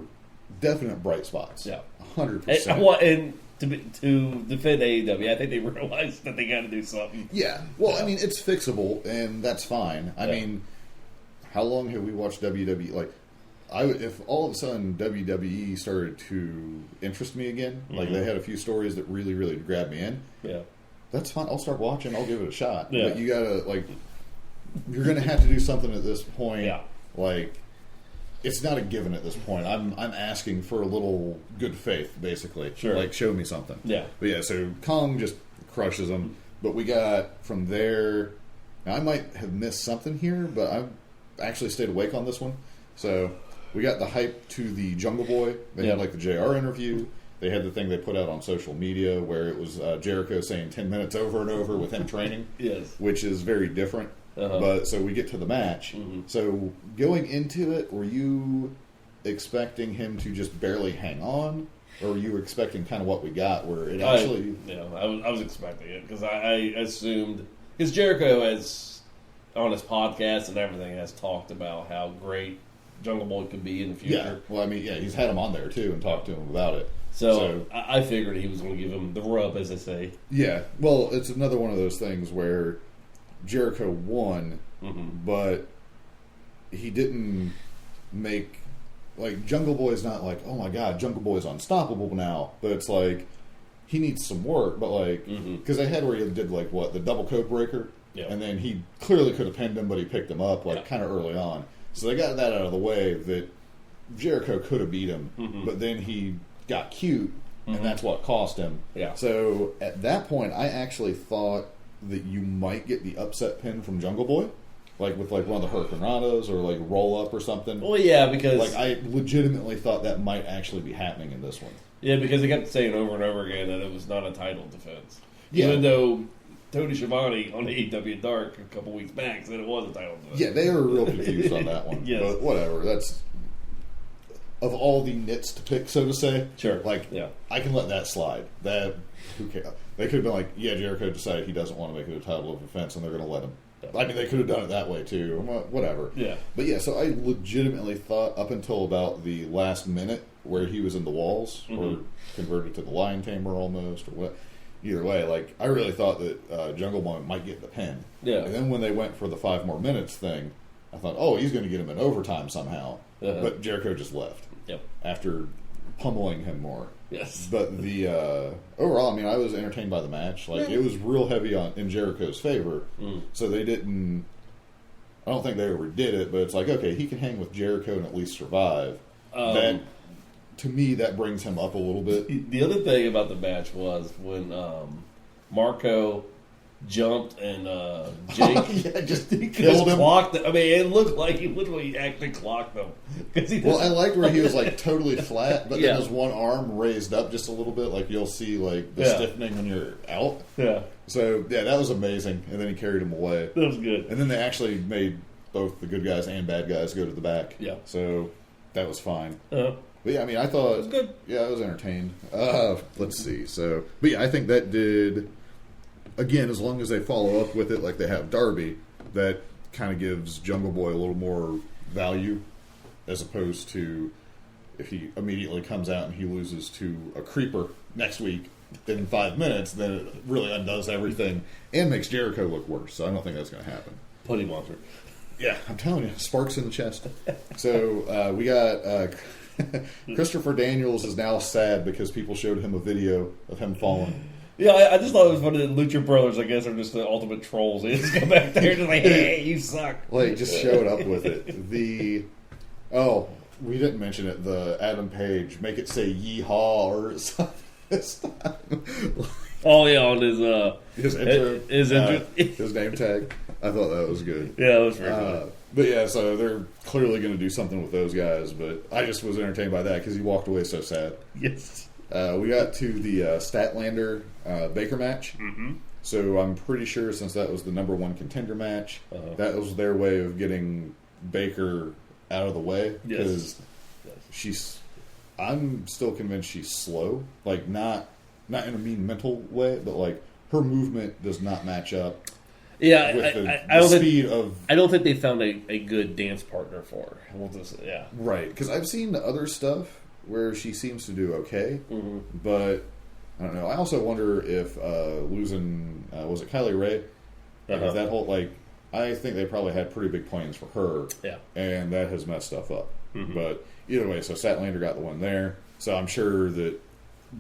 definite bright spots. Yeah. 100%. And to defend AEW. I think they realized that they got to do something. Yeah. Well, I mean, it's fixable, and that's fine. I mean, how long have we watched WWE? Like, if all of a sudden WWE started to interest me again, like they had a few stories that really, really grabbed me in, that's fine. I'll start watching. I'll give it a shot. Yeah. But you gotta, like, you're gonna have to do something at this point. Yeah. Like, it's not a given at this point. I'm asking for a little good faith, basically. Sure. Like, show me something. Yeah. But yeah, so Kong just crushes him. But we got from there. Now, I might have missed something here, but I've actually stayed awake on this one. So we got the hype to the Jungle Boy. They had like the JR interview. They had the thing they put out on social media where it was Jericho saying 10 minutes over and over with him training. Yes. Which is very different. But so we get to the match. So going into it, were you expecting him to just barely hang on? Or were you expecting kind of what we got where it actually... I was expecting it because I assumed... Because Jericho has, on his podcast and everything, has talked about how great Jungle Boy could be in the future. Yeah, well, I mean, he's had him on there, too, and talked to him about it. So I figured he was going to give him the rub, as they say. Yeah, well, it's another one of those things where Jericho won, but he didn't make... Like, Jungle Boy's not like, oh my god, Jungle Boy's unstoppable now. But it's like, he needs some work. But like, because they had where he did like, what, the double code breaker? Yeah. And then he clearly could have pinned him, but he picked him up like kind of early on. So they got that out of the way that Jericho could have beat him. But then he got cute, and that's what cost him. Yeah. So at that point, I actually thought that you might get the upset pin from Jungle Boy. Like with like one of the Hurricanranas or like roll up or something. Well, yeah, because like I legitimately thought that might actually be happening in this one. Yeah, because they kept saying over and over again that it was not a title defense. Yeah. Even though Tony Schiavone on AEW Dark a couple weeks back said it was a title defense. Yeah, they were real confused on that one. Yes. But whatever. That's of all the nits to pick, so to say. Sure. Like I can let that slide. That who cares? They could have been like, yeah, Jericho decided he doesn't want to make it a title of defense, and they're going to let him. I mean, they could have done it that way, too. Whatever. Yeah. But, yeah, so I legitimately thought up until about the last minute where he was in the walls or converted to the lion tamer almost or what. Either way, like, I really thought that Jungle Boy might get the pin. Yeah. And then when they went for the 5 more minutes thing, I thought, oh, he's going to get him in overtime somehow. But Jericho just left. Yep. After pummeling him more. Yes. But the overall, I mean, I was entertained by the match. Like it was real heavy in Jericho's favor. So they didn't. I don't think they overdid it, but it's like, okay, he can hang with Jericho and at least survive. That to me, that brings him up a little bit. The other thing about the match was when Marco jumped and Jake just killed killed him. Clocked him. I mean, it looked like he literally actually clocked him. Well, I liked where he was like totally flat, but Yeah. then his one arm raised up just a little bit, like you'll see like the stiffening when you're out. Yeah. So yeah, that was amazing. And then he carried him away. That was good. And then they actually made both the good guys and bad guys go to the back. Yeah. So that was fine. Uh-huh. But yeah, I mean, I thought it was good. Yeah, I was entertained. Let's see. So, but yeah, I think that did. Again, as long as they follow up with it like they have Darby, that kind of gives Jungle Boy a little more value, as opposed to if he immediately comes out and he loses to a creeper next week in 5 minutes, then it really undoes everything and makes Jericho look worse. So I don't think that's going to happen. Putty monster. Yeah, I'm telling you, sparks in the chest. So we got Christopher Daniels is now sad because people showed him a video of him falling. Yeah, I just thought it was funny that Lucha Brothers, I guess, are just the ultimate trolls. They just go back there and just like, hey, you suck. Like, just showed up with it. We didn't mention it, the Adam Page, make it say yeehaw or something. Oh, yeah, on his intro. His name tag. I thought that was good. Yeah, that was very good. But yeah, so they're clearly going to do something with those guys, but I just was entertained by that because he walked away so sad. Yes. We got to the Statlander Baker match. Mm-hmm. So I'm pretty sure since that was the number one contender match, that was their way of getting Baker out of the way. Because I'm still convinced she's slow. Like, not in a mean mental way, but like her movement does not match up. Yeah, with I don't speed think, of. I don't think they found a good dance partner for her. We'll just, yeah. Right, because I've seen other stuff where she seems to do okay, but I don't know. I also wonder if losing was it Kylie Ray? If that whole I think they probably had pretty big plans for her. Yeah. And that has messed stuff up. Mm-hmm. But either way, so Statlander got the one there. So I'm sure that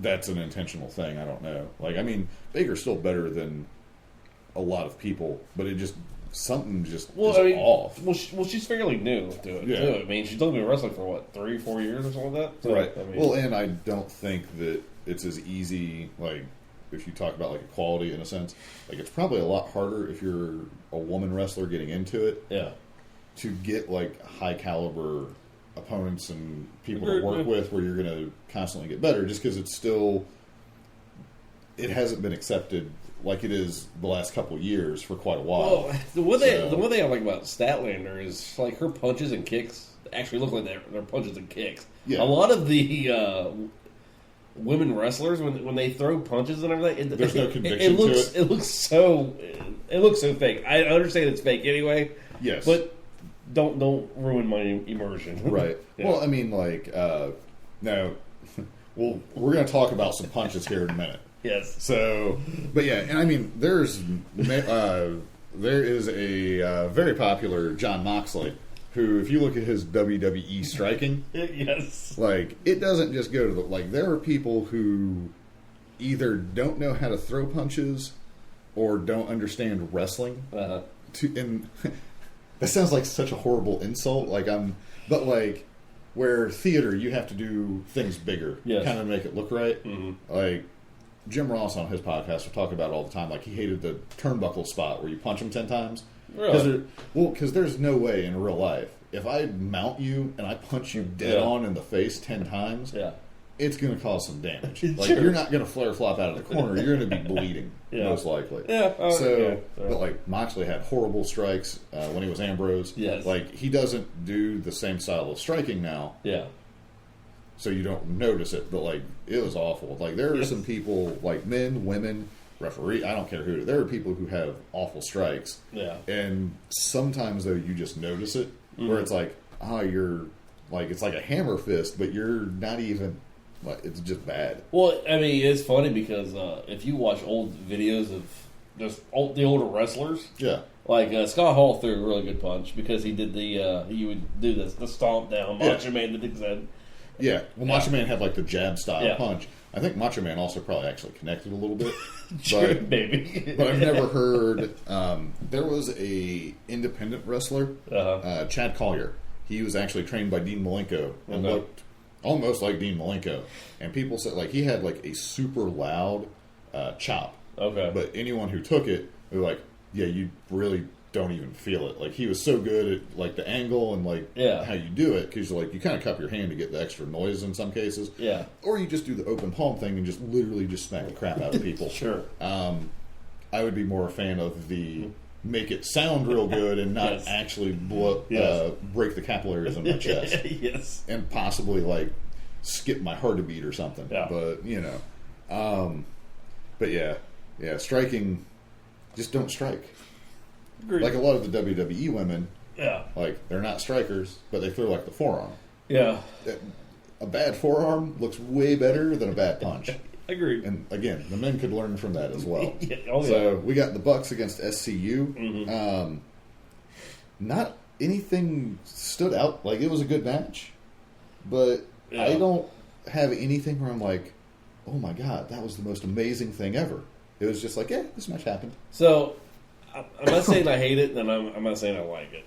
that's an intentional thing. I don't know. Baker's still better than a lot of people, but something is off. Well, she's fairly new to it, Yeah. too. I mean, she's only been wrestling for, 3-4 years or something like that? So, Right. I mean, Well, and I don't think that it's as easy, if you talk about, equality in a sense. It's probably a lot harder if you're a woman wrestler getting into it. Yeah. To get, high caliber opponents and people to Agreed, work yeah. with where you're going to constantly get better, just because it hasn't been accepted like it is the last couple of years for quite a while. Well, the one thing I like about Statlander is, her punches and kicks actually look like they're punches and kicks. Yeah. A lot of the women wrestlers, when they throw punches and everything, There's no conviction to it. It looks so fake. I understand it's fake anyway. Yes. But don't ruin my immersion. Right. Yeah. Well, now, we're going to talk about some punches here in a minute. Yes. So, but yeah, and there is a very popular John Moxley who, if you look at his WWE striking, Yes. it doesn't just go to there are people who either don't know how to throw punches or don't understand wrestling. Uh-huh. And that sounds like such a horrible insult. Where theater, you have to do things bigger, Yes. kind of make it look right. Mm-hmm. Jim Ross on his podcast will talk about it all the time. He hated the turnbuckle spot where you punch him 10 times. Really? Because there's no way in real life, if I mount you and I punch you dead on in the face 10 times, Yeah. it's going to cause some damage. Sure. You're not going to flare flop out of the corner. You're going to be bleeding, Yeah. most likely. Yeah. But Moxley had horrible strikes when he was Ambrose. Yes. He doesn't do the same style of striking now. Yeah. So you don't notice it, but it was awful. There are some people, men, women, referee, I don't care who. There are people who have awful strikes. Yeah. And sometimes though you just notice it, where it's you're it's like a hammer fist, but you're not even it's just bad. Well, it's funny because if you watch old videos of just the older wrestlers, Yeah. Scott Hall threw a really good punch because he did he would do the stomp down Macho Man that said. Yeah, well, Macho Man had the jab style Yeah. punch. I think Macho Man also probably actually connected a little bit. Sure, maybe. But I've never heard. There was a independent wrestler, Chad Collier. He was actually trained by Dean Malenko and looked almost like Dean Malenko. And people said he had a super loud chop. Okay. But anyone who took it, they were yeah, you really don't even feel it. He was so good at the angle and how you do it, because you kind of cup your hand to get the extra noise in some cases. Yeah. Or you just do the open palm thing and just literally just smack the crap out of people. Sure. I would be more a fan of the make it sound real good and not Yes. actually break the capillaries in my chest. Yes. And possibly skip my heartbeat or something. Yeah. But but yeah, striking, just don't strike. Agreed. A lot of the WWE women, Yeah. they're not strikers, but they throw the forearm. Yeah. A bad forearm looks way better than a bad punch. Agreed. And again, the men could learn from that as well. Yeah. Oh, So we got the Bucks against SCU. Mm-hmm. Not anything stood out. It was a good match, but Yeah. I don't have anything where I'm oh my god, that was the most amazing thing ever. It was just this match happened. So, I'm not saying I hate it, and I'm not saying I like it.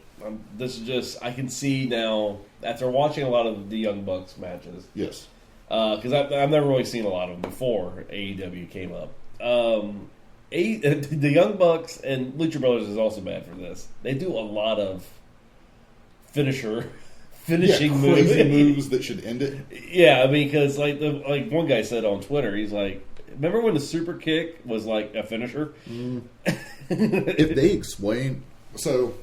This is just, I can see now, after watching a lot of the Young Bucks matches, Yes. because I've never really seen a lot of them before AEW came up. The Young Bucks and Lucha Brothers is also bad for this. They do a lot of finishing Crazy moves. moves that should end it. Yeah, because one guy said on Twitter, he's remember when the super kick was a finisher? If they explain, so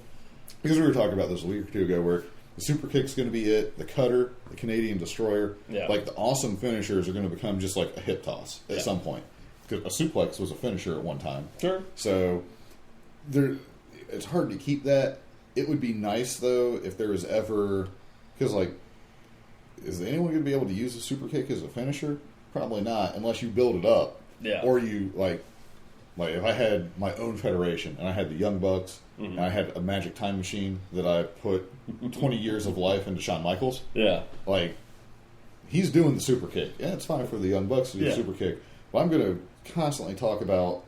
because we were talking about this a week or two ago, where the super kick's going to be it, the cutter, the Canadian destroyer, Yeah. the awesome finishers are going to become just a hip toss at some point. Because a suplex was a finisher at one time. Sure. So it's hard to keep that. It would be nice though if there was ever, because is anyone going to be able to use a super kick as a finisher? Probably not, unless you build it up Yeah. Or you, like if I had my own federation and I had the Young Bucks and I had a magic time machine that I put 20 years of life into Shawn Michaels. Yeah. Like, he's doing the super kick. Yeah, it's fine for the Young Bucks to do the super kick. But I'm going to constantly talk about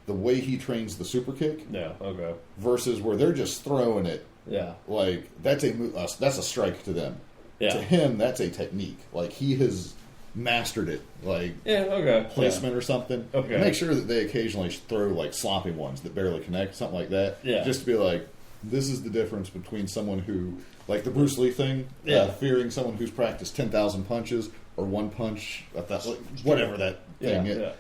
the way he trains the super kick. Yeah, okay. Versus where they're just throwing it. Yeah. Like, that's a strike to them. Yeah. To him, that's a technique. Like, he has mastered it. Like, placement or something. Okay. And make sure that they occasionally throw, like, sloppy ones that barely connect, something like that. Yeah. Just to be like, this is the difference between someone who, like the Bruce Lee thing, fearing someone who's practiced 10,000 punches or one punch, whatever that thing is. Yeah.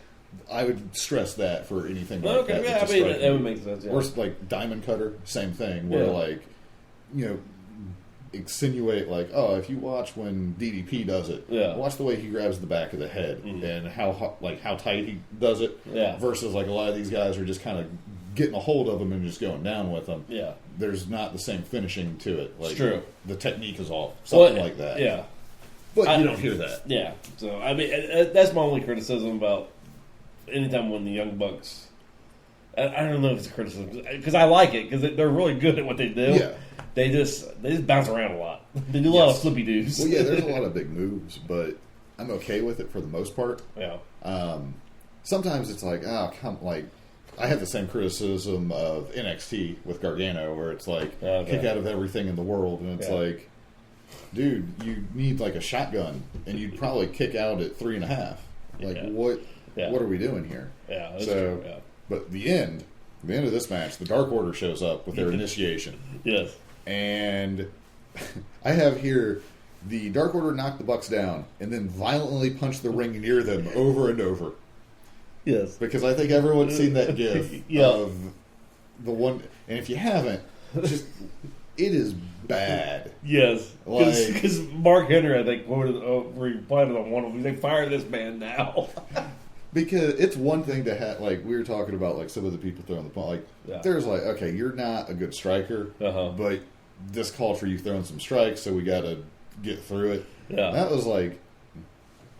I would stress that for anything like that. Yeah, I mean, that would make sense, yeah. Or like Diamond Cutter, same thing, where like, you know, insinuate like, oh, if you watch when DDP does it, watch the way he grabs the back of the head and how tight he does it, versus like a lot of these guys are just kind of getting a hold of them and just going down with them. Yeah. There's not the same finishing to it. Like, it's true. The technique is off. Something like that. Yeah. But you don't hear that. Yeah. So, I mean, that's my only criticism about anytime when the Young Bucks... I don't know if it's a criticism, because I like it, because they're really good at what they do. Yeah. They just bounce around a lot. They do a lot of flippy doos. Well, yeah, there's a lot of big moves, but I'm okay with it for the most part. Yeah. Sometimes it's like, I have the same criticism of NXT with Gargano, where it's like, kick out of everything in the world, and it's like, dude, you need like a shotgun, and you'd probably kick out at 3.5. Like, what are we doing here? Yeah, that's so, true, but the end of this match, the Dark Order shows up with their initiation. Yes. And I have here, the Dark Order knocked the Bucks down, and then violently punched the ring near them over and over. Yes. Because I think everyone's seen that gif of the one, and if you haven't, just it is bad. Yes. Because Mark Henry, I think, replied on one of them, they fire this man now. Because it's one thing to have, like, we were talking about, like, some of the people throwing the ball. Like, there's like, okay, you're not a good striker, but this called for you throwing some strikes, so we got to get through it. Yeah. And that was like,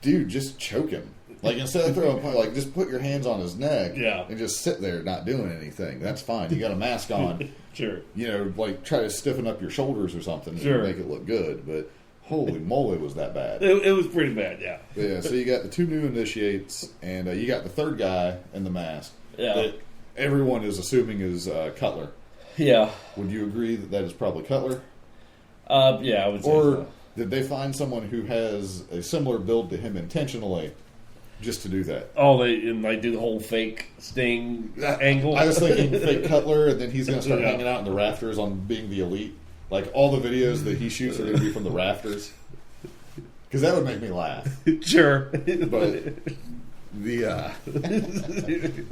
dude, just choke him. Like, instead of throwing, like, just put your hands on his neck and just sit there not doing anything. That's fine. You got a mask on. Sure. You know, like, try to stiffen up your shoulders or something and make it look good. But holy moly, was that bad. It was pretty bad, yeah. Yeah, so you got the two new initiates, and you got the third guy in the mask that everyone is assuming is Cutler. Yeah. Would you agree that is probably Cutler? Yeah, I would say so. Or did they find someone who has a similar build to him intentionally just to do that? Oh, they do the whole fake Sting angle? I was thinking fake Cutler, and then he's going to start hanging out in the rafters on being the Elite. Like, all the videos that he shoots are going to be from the rafters. Because that would make me laugh. Sure. But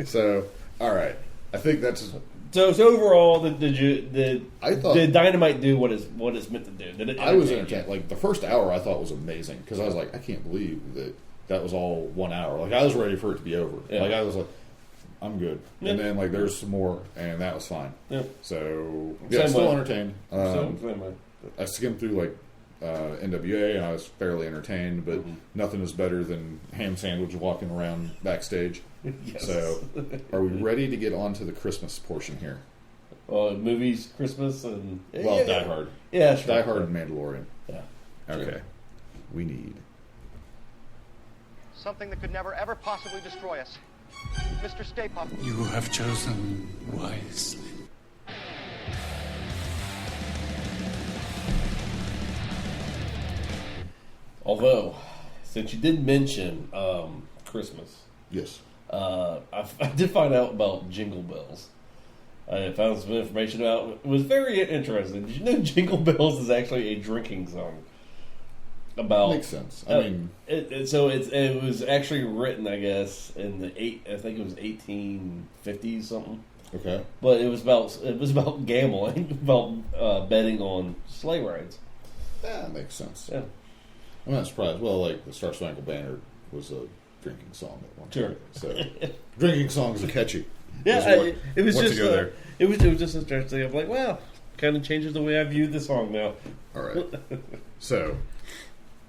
so, all right. I think that's... So overall, did Dynamite do what it's meant to do? I was entertained. Like, the first hour I thought was amazing. Because I was like, I can't believe that was all 1 hour. Like, I was ready for it to be over. Yeah. Like, I was like, I'm good. Yeah. And then, like, there's some more, and that was fine. Yeah. So, still entertained. I skimmed through, like, NWA, and I was fairly entertained, but nothing is better than ham sandwich walking around backstage. Yes. So, are we ready to get on to the Christmas portion here? Movies, Christmas, and... Die Hard. Yeah, sure. Die Hard and Mandalorian. Yeah. Okay. Sure. We need... something that could never, ever possibly destroy us. Mr. Stay Puft. You have chosen wisely. Although, since you did mention Christmas, yes, I did find out about Jingle Bells. I found some information out. It was very interesting. Did you know Jingle Bells is actually a drinking song? Makes sense. I mean, it was actually written, I guess, in I think it was 1850s something. Okay, but it was about gambling, about betting on sleigh rides. That makes sense. Yeah, I'm not surprised. Well, like the Star Spangled Banner was a drinking song at one point. So drinking songs are catchy. Yeah, it was just there. It was just interesting. I'm like, wow, kind of changes the way I view the song now. All right, so.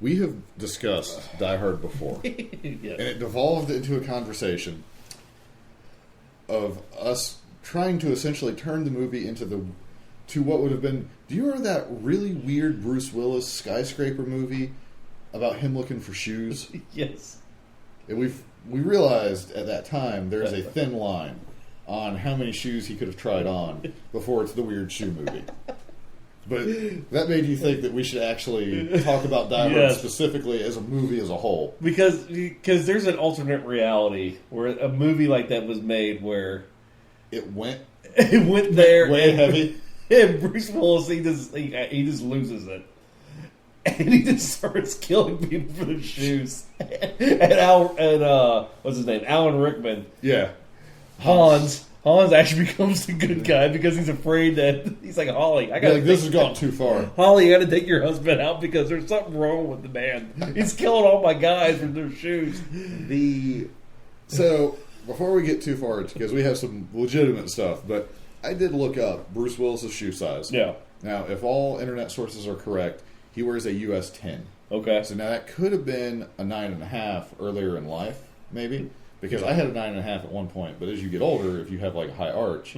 we have discussed Die Hard before, Yes. and it devolved into a conversation of us trying to essentially turn the movie to what would have been. Do you remember that really weird Bruce Willis skyscraper movie about him looking for shoes? Yes. And we realized at that time there's a thin line on how many shoes he could have tried on before it's the weird shoe movie. But that made you think that we should actually talk about Die Hard Yes. specifically as a movie as a whole. Because there's an alternate reality where a movie like that was made where It went there way heavy. and Bruce Willis he just loses it. And he just starts killing people for their shoes. And what's his name? Alan Rickman. Yeah. Hans actually becomes the good guy because he's afraid that he's like, Holly, I got This has gone too far. Holly, you got to take your husband out because there's something wrong with the man. He's killing all my guys with their shoes. So, before we get too far, because we have some legitimate stuff, but I did look up Bruce Willis's shoe size. Yeah. Now, if all internet sources are correct, he wears a US 10. Okay. So now that could have been a 9.5 earlier in life, maybe, because I had a 9.5 at one point. But as you get older, if you have like a high arch,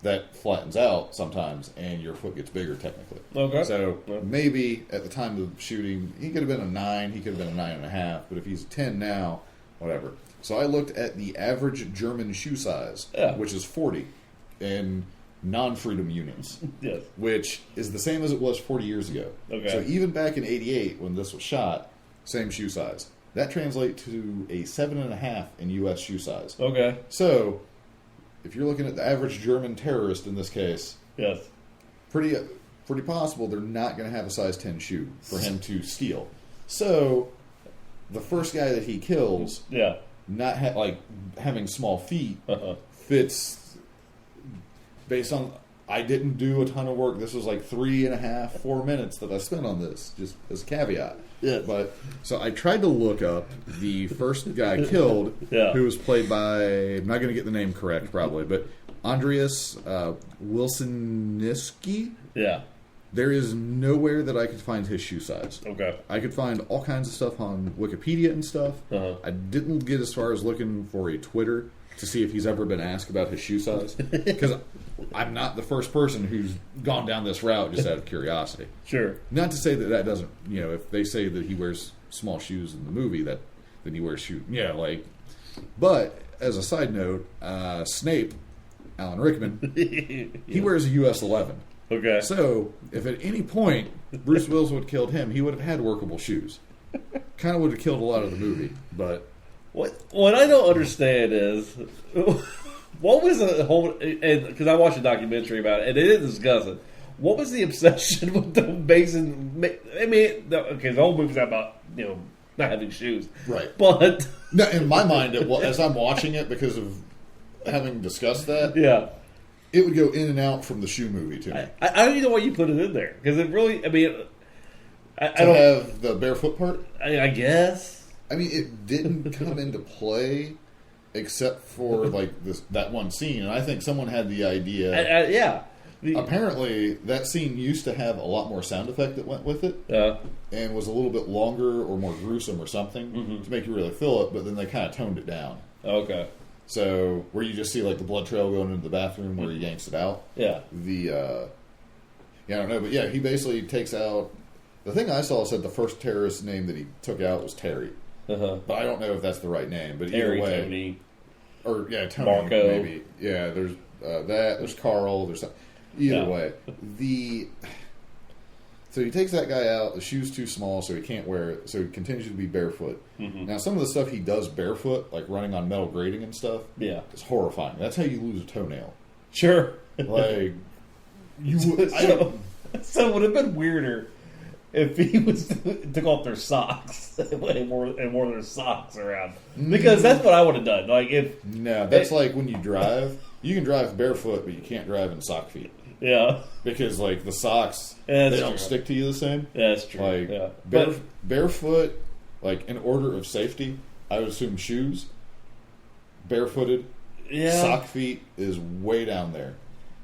that flattens out sometimes, and your foot gets bigger technically. Okay. So maybe at the time of the shooting, he could have been a 9, he could have been a 9.5. But if he's a 10 now, whatever. So I looked at the average German shoe size, which is 40, in non-freedom units. Yes. Which is the same as it was 40 years ago. Okay. So even back in 88, when this was shot, same shoe size. That translates to a 7.5 in U.S. shoe size. Okay. So, if you're looking at the average German terrorist in this case, Yes. pretty possible they're not going to have a size 10 shoe for him to steal. So, the first guy that he kills, Yeah. not having small feet, fits. Based on, I didn't do a ton of work. This was like 3.5, 4 minutes that I spent on this, just as a caveat. Yeah. But so I tried to look up the first guy killed, Yeah. who was played by, I'm not going to get the name correct probably, but Andreas Wilsoniski. Yeah. There is nowhere that I could find his shoe size. Okay. I could find all kinds of stuff on Wikipedia and stuff. Uh-huh. I didn't get as far as looking for a Twitter to see if he's ever been asked about his shoe size. Because I'm not the first person who's gone down this route just out of curiosity. Sure. Not to say that doesn't, if they say that he wears small shoes in the movie, then he wears shoes. Yeah, but as a side note, Snape, Alan Rickman, he wears a US 11. Okay. So, if at any point Bruce Willis would have killed him, he would have had workable shoes. Kind of would have killed a lot of the movie, but... What I don't understand is, what was the whole... Because I watched a documentary about it, and they didn't discuss it. What was the obsession with the basing... I mean, the whole movie's about, not having shoes. Right. But... No, in my mind, as I'm watching it, because of having discussed that, Yeah. it would go in and out from the shoe movie to me. I don't even know why you put it in there. Because it really... I mean... I To don't have the barefoot part? I guess... I mean, it didn't come into play except for that one scene, and I think someone had the idea. Yeah. Apparently, that scene used to have a lot more sound effect that went with it, Yeah. and was a little bit longer or more gruesome or something to make you really feel it. But then they kind of toned it down. Okay. So where you just see the blood trail going into the bathroom where he yanks it out. Yeah. I don't know, but yeah, he basically takes out. The thing I saw said the first terrorist name that he took out was Terry. Uh-huh. But I don't know if that's the right name. But Terry, either way, Tony. or Tony, Marco. maybe. Yeah, there's that. There's Carl. There's either way. So he takes that guy out. The shoe's too small, so he can't wear it. So he continues to be barefoot. Now, some of the stuff he does barefoot, like running on metal grating and stuff, Yeah. is horrifying. That's how you lose a toenail. Sure. Like you. So it would have been weirder if he took off their socks and wore their socks around, because that's what I would have done. No, that's like when you drive. You can drive barefoot, but you can't drive in sock feet. Yeah, because the socks Yeah, they that's don't true. stick to you the same. Yeah, that's true. Yeah. Barefoot, in order of safety, I would assume shoes. Barefooted, Yeah. sock feet is way down there.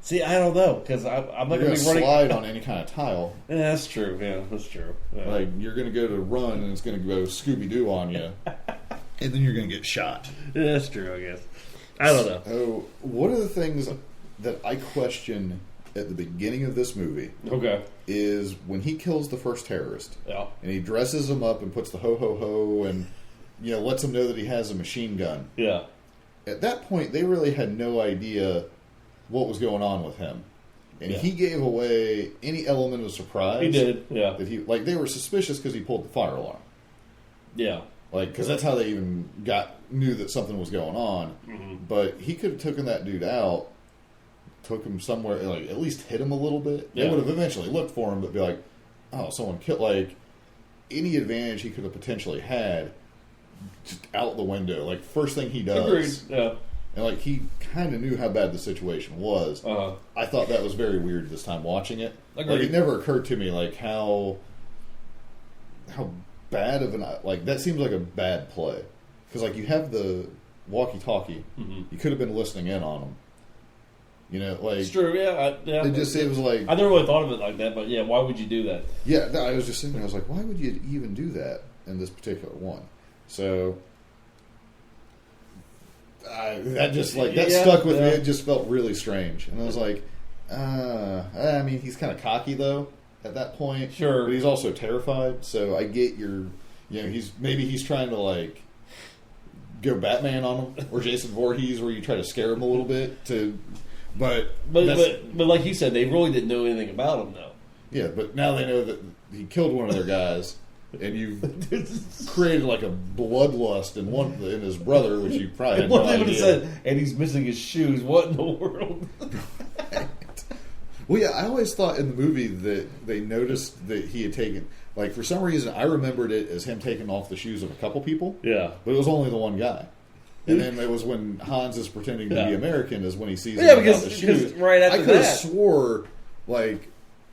See, I don't know, because I'm not You're going going to to be running. slide on any kind of tile. Yeah, that's true. Yeah, that's true. Yeah. Like, you're going to go to run, and it's going to go Scooby-Doo on you. And then you're going to get shot. Yeah, that's true, I guess. I don't know. So, one of the things that I question at the beginning of this movie Okay. is when he kills the first terrorist, Yeah. and he dresses him up and puts the ho-ho-ho and, lets him know that he has a machine gun. Yeah. At that point, they really had no idea what was going on with him. And Yeah. he gave away any element of surprise. He did, yeah. That they were suspicious because he pulled the fire alarm. Yeah. Because that's how they even knew that something was going on. Mm-hmm. But he could have taken that dude out, took him somewhere, at least hit him a little bit. They Yeah. would have eventually looked for him, but be like, oh, someone killed. Any advantage he could have potentially had, just out the window. First thing he does. Agreed. Yeah. And he kind of knew how bad the situation was. Uh-huh. I thought that was very weird this time watching it. Agreed. It never occurred to me how bad of that seems like a bad play, because you have the walkie-talkie, you could have been listening in on him. It's true. Yeah. Yeah. It was like I never really thought of it like that, but yeah, why would you do that? yeah. I was just thinking, I was like, why would you even do that in this particular one? So. That stuck with me. It just felt really strange, and I was like, he's kind of cocky though at that point. Sure, but he's also terrified. So I get he's trying to go Batman on him, or Jason Voorhees, where you try to scare him a little bit. But like you said, they really didn't know anything about him though. Yeah, but now they know that he killed one of their guys. And you've created a bloodlust in his brother, which you probably had no idea. Said, and he's missing his shoes. What in the world? Right. Well, yeah, I always thought in the movie that they noticed that he had taken, for some reason, I remembered it as him taking off the shoes of a couple people. Yeah. But it was only the one guy. And then it was when Hans is pretending to be American is when he sees him without the shoes. Right after I could have swore,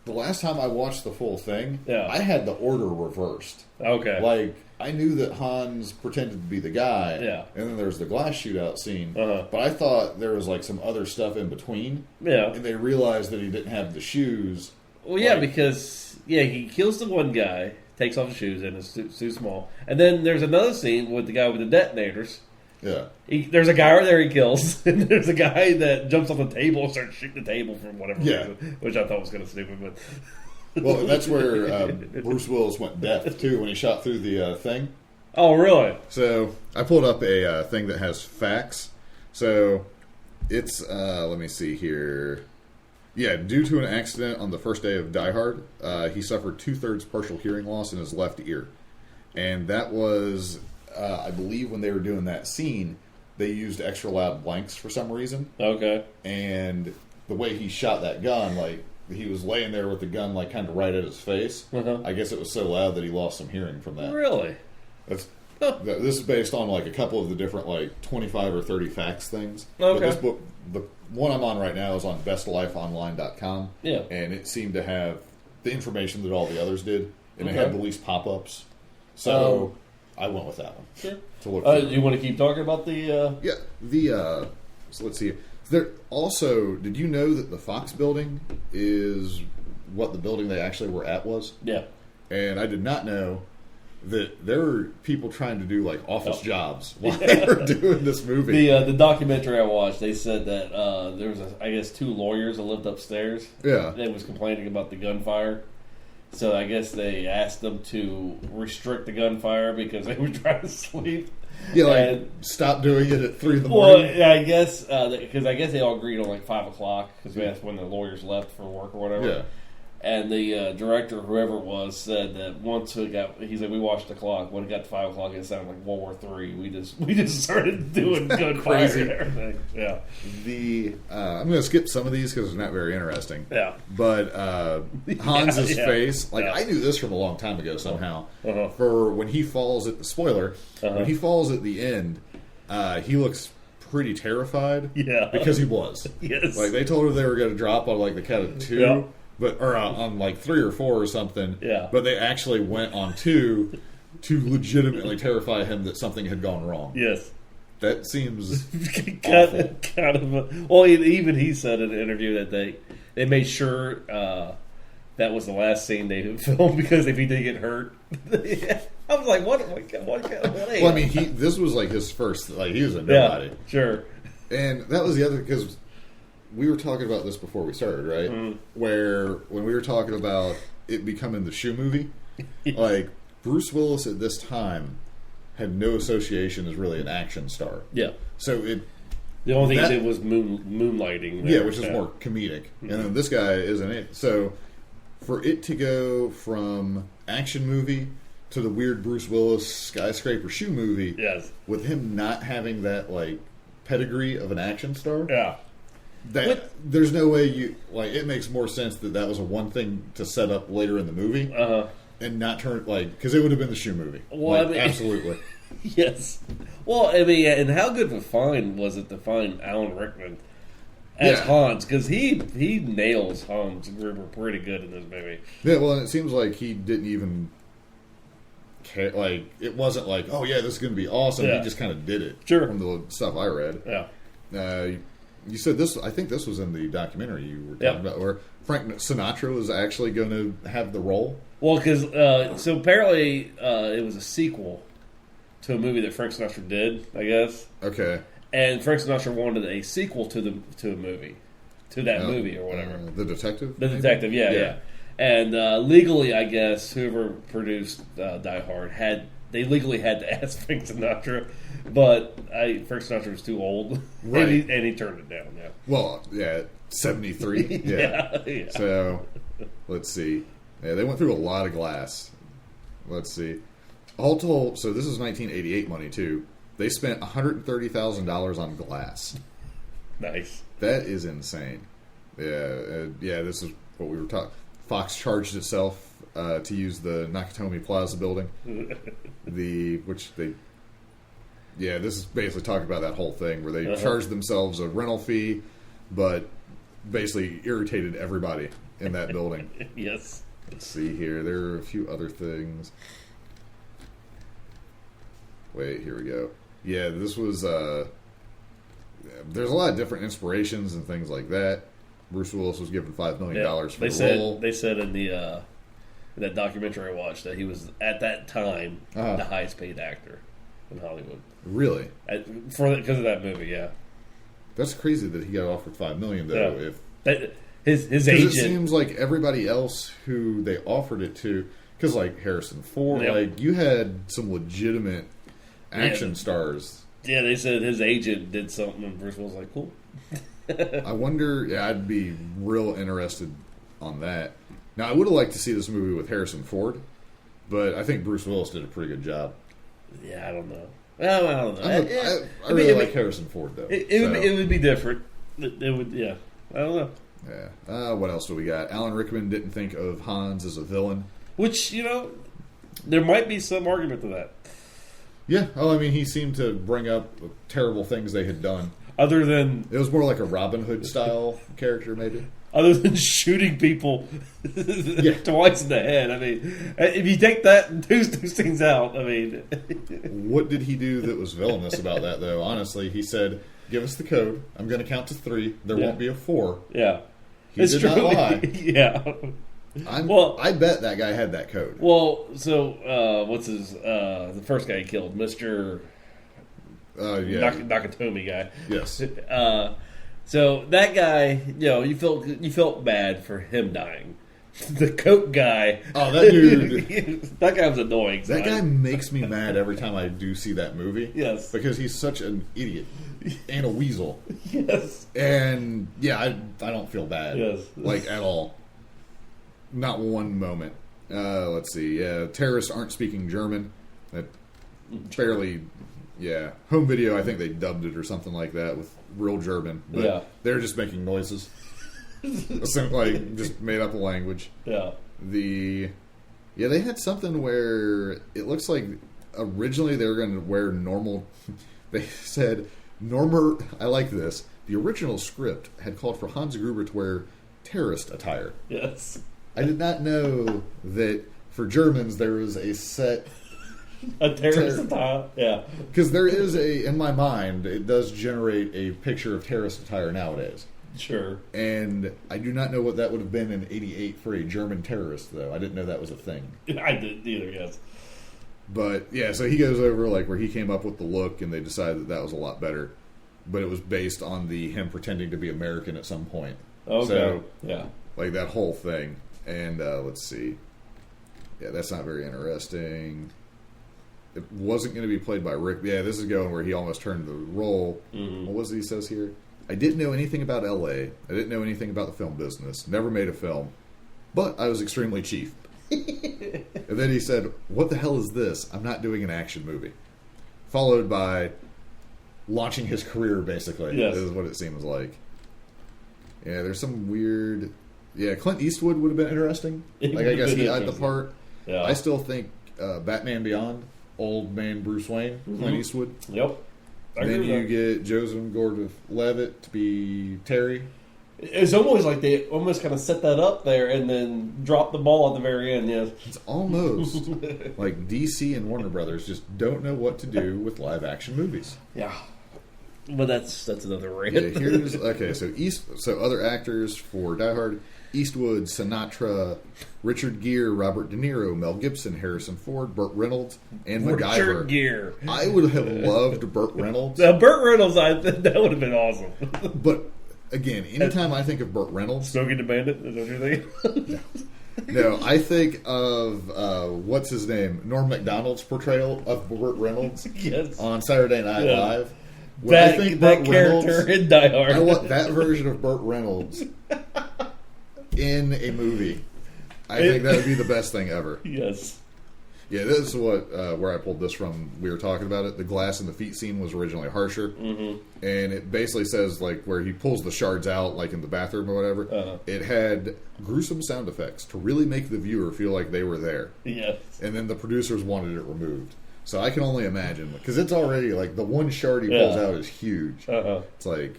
the last time I watched the full thing, I had the order reversed. Okay. I knew that Hans pretended to be the guy, and then there's the glass shootout scene, but I thought there was some other stuff in between, and they realized that he didn't have the shoes. Well, yeah, because he kills the one guy, takes off the shoes, and it's too small, and then there's another scene with the guy with the detonators. Yeah. There's a guy right there he kills, and there's a guy that jumps off the table and starts shooting the table for whatever reason, which I thought was kind of stupid. But well, that's where Bruce Willis went deaf, too, when he shot through the thing. Oh, really? So, I pulled up a thing that has facts. So, it's, let me see here. Yeah, due to an accident on the first day of Die Hard, he suffered 2/3 partial hearing loss in his left ear. And that was... I believe when they were doing that scene, they used extra loud blanks for some reason. Okay. And the way he shot that gun, he was laying there with the gun, kind of right at his face. Uh-huh. I guess it was so loud that he lost some hearing from that. Really? This is based on, a couple of the different, 25 or 30 facts things. Okay. But this book, the one I'm on right now is on bestlifeonline.com. Yeah. And it seemed to have the information that all the others did. And it had the least pop-ups. So... I went with that one. Sure. To look you want to keep talking about the... Yeah, so let's see. There also, did you know that the Fox building is what the building they actually were at was? Yeah. And I did not know that there were people trying to do office jobs while they were doing this movie. The documentary I watched, they said that there was, I guess, 2 lawyers that lived upstairs. Yeah. That was complaining about the gunfire. So I guess they asked them to restrict the gunfire because they were trying to sleep. Yeah, stop doing it at 3 in the morning. Well, yeah, I guess because I guess they all agreed on 5 o'clock because that's when the lawyers left for work or whatever. Yeah. And the director, whoever it was, said that once it got, he's like, we watched the clock. When it got to 5 o'clock, it sounded like World War III. We just started doing gunfire and everything. Yeah. I'm going to skip some of these because it's not very interesting. Yeah. But Hans's face, I knew this from a long time ago somehow. For when he falls at the spoiler, when he falls at the end, he looks pretty terrified. Yeah. Because he was. Yes. They told her they were going to drop on the count of 2. Yeah. Or on 3 or 4 or something. Yeah. But they actually went on 2 to legitimately terrify him that something had gone wrong. Yes. That seems kind of. Well, even he said in an interview that they made sure that was the last scene they filmed because if he did get hurt, I was like, what? Well, I mean, this was like his first. Like he was a nobody. Yeah, sure. And that was the other because we were talking about this before we started, right? Mm. Where when we were talking about it becoming the shoe movie, like Bruce Willis at this time had no association as really an action star. Yeah. So the only thing he did was moonlighting. Yeah, which is more comedic. Mm-hmm. And then this guy isn't it. So for it to go from action movie to the weird Bruce Willis skyscraper shoe movie, yes, with him not having that like pedigree of an action star, yeah, there's no way you like. It makes more sense that was a one thing to set up later in the movie, and not turn like because it would have been the shoe movie. Well, like, absolutely. Yes. Well, I mean, and how good of a find was it to find Alan Rickman as Hans? Because he nails Hans Gruber pretty good in this movie. Yeah, well, and it seems like he didn't even care. Like, it wasn't like, oh, yeah, this is going to be awesome. Yeah. He just kind of did it. Sure. From the stuff I read. Yeah. You said this, I think this was in the documentary you were talking about, where Frank Sinatra was actually going to have the role. Well, because, so apparently it was a sequel to a movie that Frank Sinatra did, I guess. Okay. And Frank Sinatra wanted a sequel to a movie, to that movie or whatever. The Detective? The Detective, yeah. And legally, I guess, whoever produced Die Hard they legally had to ask Frank Sinatra, but Frank Sinatra was too old, right? and he turned it down. Yeah. Well, 73. Yeah. So let's see. Yeah, they went through a lot of glass. Let's see. All told, so this is 1988 money too. They spent $130,000 on glass. Nice. That is insane. Yeah. This is what we were talking. Fox charged itself to use the Nakatomi Plaza building. This is basically talking about that whole thing where they charged themselves a rental fee, but basically irritated everybody in that building. Yes. Let's see here. There are a few other things. Wait, here we go. Yeah, this was... there's a lot of different inspirations and things like that. Bruce Willis was given $5 million for the role. They said in that documentary I watched that he was, at that time, the highest paid actor in Hollywood. Really? Because of that movie, yeah. That's crazy that he got offered $5 million, though. Yeah. His agent... It seems like everybody else who they offered it to... Because, like, Harrison Ford, you had some legitimate... action stars. Yeah, they said his agent did something, and Bruce Willis was like, cool. I wonder, I'd be real interested on that. Now, I would have liked to see this movie with Harrison Ford, but I think Bruce Willis did a pretty good job. Yeah, I don't know. I don't know. I really like Harrison Ford, though. It would be different. It would, yeah. I don't know. Yeah. What else do we got? Alan Rickman didn't think of Hans as a villain. Which, there might be some argument to that. Yeah. Oh, I mean, he seemed to bring up terrible things they had done. Other than... It was more like a Robin Hood style character, maybe. Other than shooting people twice in the head. I mean, if you take that and two things out, I mean... What did he do that was villainous about that, though? Honestly, he said, give us the code. I'm going to count to 3. There won't be a 4. Yeah. He did not lie. Yeah. I bet that guy had that code. Well, so what's his the first guy he killed, Mr. Nakatomi guy. Yes. So that guy, you felt bad for him dying. The coat guy. Oh, that dude. That guy was annoying. That guy makes me mad every time I do see that movie. Yes. Because he's such an idiot and a weasel. Yes. And I don't feel bad. Yes. Like at all. Not one moment. Let's see. Yeah, terrorists aren't speaking German. That fairly, home video, I think they dubbed it or something like that with real German. But they're just making noises. Like, just made up a language. Yeah. They had something where it looks like originally they were going to wear normal... They said, I like this. The original script had called for Hans Gruber to wear terrorist attire. Yes. I did not know that for Germans there was a set A terrorist attire? Yeah. Because there is in my mind, it does generate a picture of terrorist attire nowadays. Sure. And I do not know what that would have been in '88 for a German terrorist, though. I didn't know that was a thing. I didn't either, yes. But, yeah, so he goes over, like, where he came up with the look, and they decided that was a lot better. But it was based on him pretending to be American at some point. Okay. So, yeah. like, that whole thing. And, let's see. Yeah, that's not very interesting. It wasn't going to be played by Rick. Yeah, this is going where he almost turned the role. Mm-hmm. What was it he says here? I didn't know anything about L.A. I didn't know anything about the film business. Never made a film. But I was extremely cheap. And then he said, what the hell is this? I'm not doing an action movie. Followed by launching his career, basically. Yes. Is what it seems like. Yeah, there's some weird... Yeah, Clint Eastwood would have been interesting. Like, I guess he had the part. Yeah. I still think Batman Beyond, old man Bruce Wayne, Clint Eastwood. Yep. Then you get Joseph Gordon-Levitt to be Terry. It's almost like they almost kind of set that up there and then dropped the ball at the very end, yes. It's almost like DC and Warner Brothers just don't know what to do with live-action movies. Yeah. But that's another rant. Yeah, so other actors for Die Hard: Eastwood, Sinatra, Richard Gere, Robert De Niro, Mel Gibson, Harrison Ford, Burt Reynolds, and MacGyver. Richard Gere. I would have loved Burt Reynolds. Now, Burt Reynolds, that would have been awesome. But again, anytime I think of Burt Reynolds, Smokey the Bandit, is that what you're thinking? No, I think of what's his name, Norm Macdonald's portrayal of Burt Reynolds on Saturday Night Live. That character in Die Hard. I want that version of Burt Reynolds in a movie. I think that would be the best thing ever. Yes. Yeah, this is where I pulled this from. We were talking about it. The glass in the feet scene was originally harsher, and it basically says like where he pulls the shards out, like in the bathroom or whatever. It had gruesome sound effects to really make the viewer feel like they were there. Yes. And then the producers wanted it removed. So I can only imagine, because it's already, like, the one shard he pulls out is huge. It's like,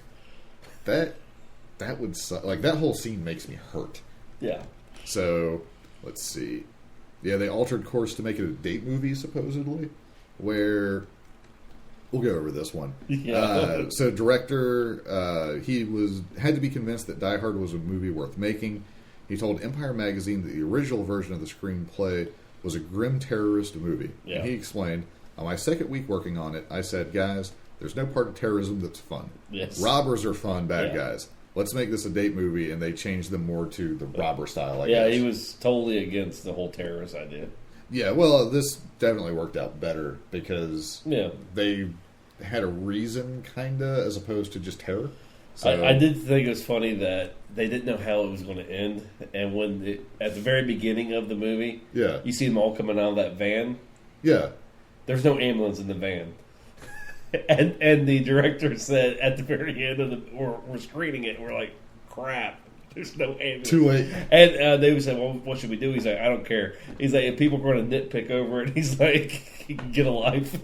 that would suck. Like, that whole scene makes me hurt. Yeah. So, let's see. Yeah, they altered course to make it a date movie, supposedly, where... We'll go over this one. Yeah. So, director, he had to be convinced that Die Hard was a movie worth making. He told Empire Magazine that the original version of the screenplay was a grim terrorist movie. Yeah. And he explained, on my second week working on it, I said, guys, there's no part of terrorism that's fun. Yes. Robbers are fun, bad guys. Let's make this a date movie, and they changed them more to the robber style, I guess. Yeah, he was totally against the whole terrorist idea. Yeah, well, this definitely worked out better, because they had a reason, kind of, as opposed to just terror. So, I did think it was funny that they didn't know how it was going to end, and when at the very beginning of the movie, you see them all coming out of that van. Yeah, there's no ambulance in the van, and the director said at the very end of we're screening it, and we're like, crap. There's no ambulance. Too late. And they would say, well, what should we do? He's like, I don't care. He's like, if people are going to nitpick over it, he's like, get a life.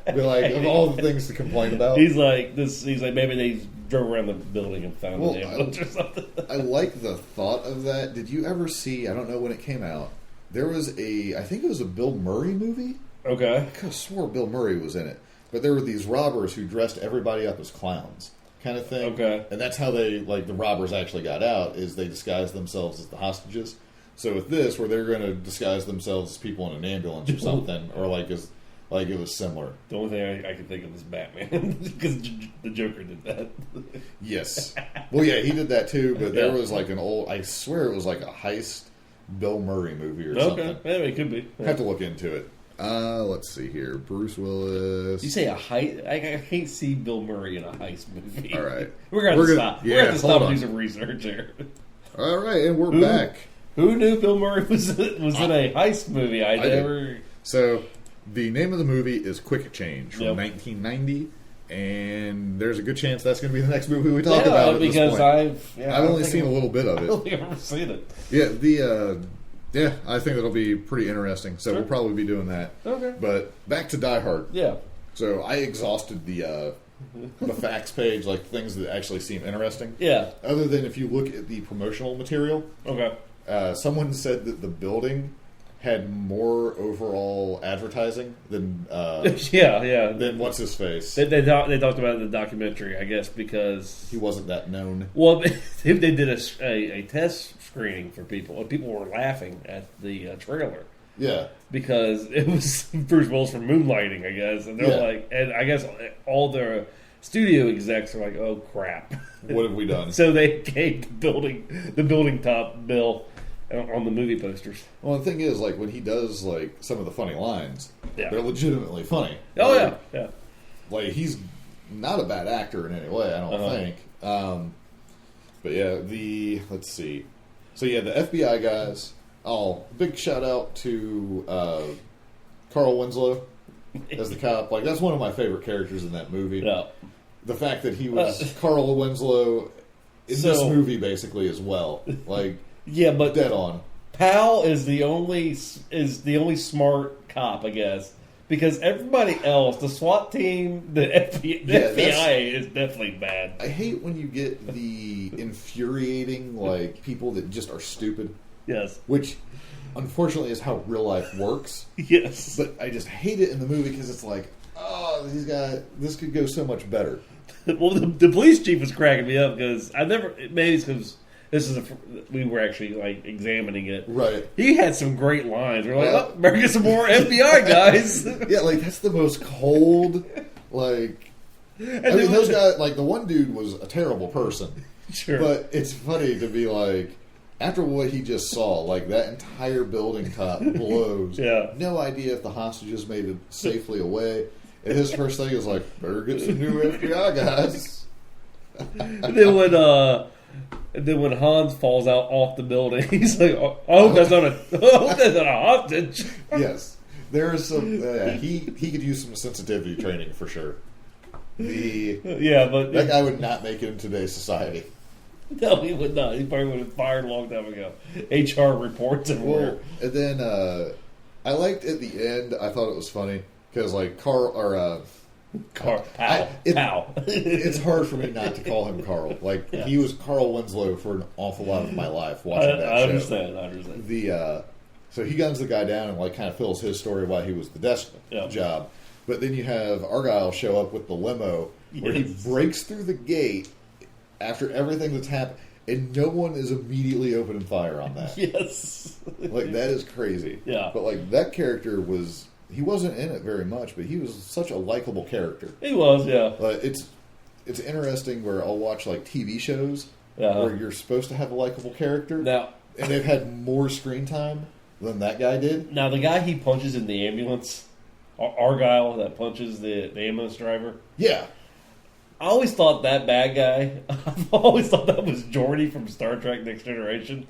Be like, of all the things to complain about. He's like, maybe they drove around the building and found an ambulance or something. I like the thought of that. Did you ever see, I don't know when it came out, there was I think it was a Bill Murray movie? Okay. I could have swore Bill Murray was in it. But there were these robbers who dressed everybody up as clowns. Kind of thing. Okay. And that's how the robbers actually got out, is they disguised themselves as the hostages. So with this, where they're going to disguise themselves as people in an ambulance or something, or it was similar. The only thing I can think of is Batman, because the Joker did that. Yes. Well, yeah, he did that too, but there was like an I swear it was like a heist Bill Murray movie or something. Okay, yeah, it could be. I have to look into it. Let's see here. Bruce Willis. You say a heist? I can't see Bill Murray in a heist movie. All right. We're going to stop. Yeah, we're going to stop and on. do some research here. All right, and we're back. Who knew Bill Murray was in a heist movie? I never... Did. So, the name of the movie is Quick Change from 1990, and there's a good chance that's going to be the next movie we talk about at this point. I've only seen a little bit of it. I don't think I've ever seen it. Yeah, Yeah, I think that'll be pretty interesting. So we'll probably be doing that. Okay. But back to Die Hard. Yeah. So I exhausted the facts page, like things that actually seem interesting. Yeah. Other than if you look at the promotional material. Okay. Someone said that the building had more overall advertising than yeah. than what's his face. They talked about it in the documentary, I guess, because He wasn't that known. well, they did a test screening for people, and people were laughing at the trailer Yeah. because it was Bruce Willis from Moonlighting, I guess, and they're Yeah. like, and I guess all the studio execs are like, "Oh crap." What have we done? So they gave the building top bill on the movie posters. Well, the thing is, like, when he does, like, some of the funny lines, Yeah. they're legitimately funny. Oh Like, yeah. Like, he's not a bad actor in any way, I don't think. But yeah, let's see. So yeah, the FBI guys. Oh, big shout out to Carl Winslow as the cop. Like, that's one of my favorite characters in that movie. Yeah. The fact that he was Carl Winslow in this movie basically as well. Like, Yeah, but dead on. Pal is the only smart cop, I guess, because everybody else, the SWAT team, the FBI is definitely bad. I hate when you get the infuriating, like, people that just are stupid. Yes, Which, unfortunately, is how real life works. yes. But I just hate it in the movie because it's like, oh, this could go so much better. Well, the police chief was cracking me up because maybe it's because we were actually like examining it. Right. He had some great lines. We're like, oh, better get some more FBI guys. Yeah, like, that's the most cold, like... I mean, those guys, like, the one dude was a terrible person. Sure. But it's funny to be like, after what he just saw, like, that entire building top blows. Yeah. No idea if the hostages made it safely away. And his first thing is like, better get some new FBI guys. And then when Hans falls out off the building, he's like, "I hope that's not a hostage." Yes, there is some. He could use some sensitivity training for sure. But That guy would not make it in today's society. no, he would not. He probably would have fired a long time ago. HR reports everywhere. Well, and then I liked at the end. I thought it was funny because like Pal. It's hard for me not to call him Carl. Like he was Carl Winslow for an awful lot of my life watching that show. I understand. So he guns the guy down and like kind of fills his story why he was the desk job. But then you have Argyle show up with the limo where he breaks through the gate after everything that's happened, and no one is immediately opening fire on that. Yes. Like, that is crazy. Yeah. But like that character was... He wasn't in it very much, but he was such a likable character. He was, yeah. But it's interesting where I'll watch like TV shows where you're supposed to have a likable character, Now, and they've had more screen time than that guy did. the guy he punches in the ambulance, Argyle, that punches the ambulance driver. Yeah. I always thought that bad guy. I've always thought that was Geordi from Star Trek: Next Generation.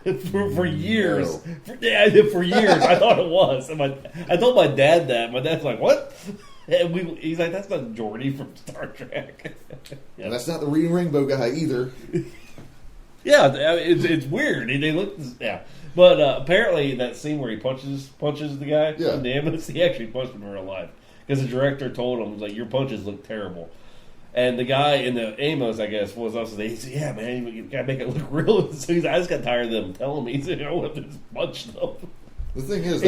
For years, for years, I thought it was. And I told my dad that. My dad's like, "What?" And he's like, "That's not Geordi from Star Trek." And that's not the Reading Rainbow guy either. Yeah, it's weird. They look, but apparently that scene where he punches the guy in the ambulance, he actually punched him in real life because the director told him, like, "Your punches look terrible." And the guy in the Amos, I guess, was also he said, "Yeah, man, you gotta make it look real." So I just got tired of them telling me. He said, "I want to just punch them." The thing is,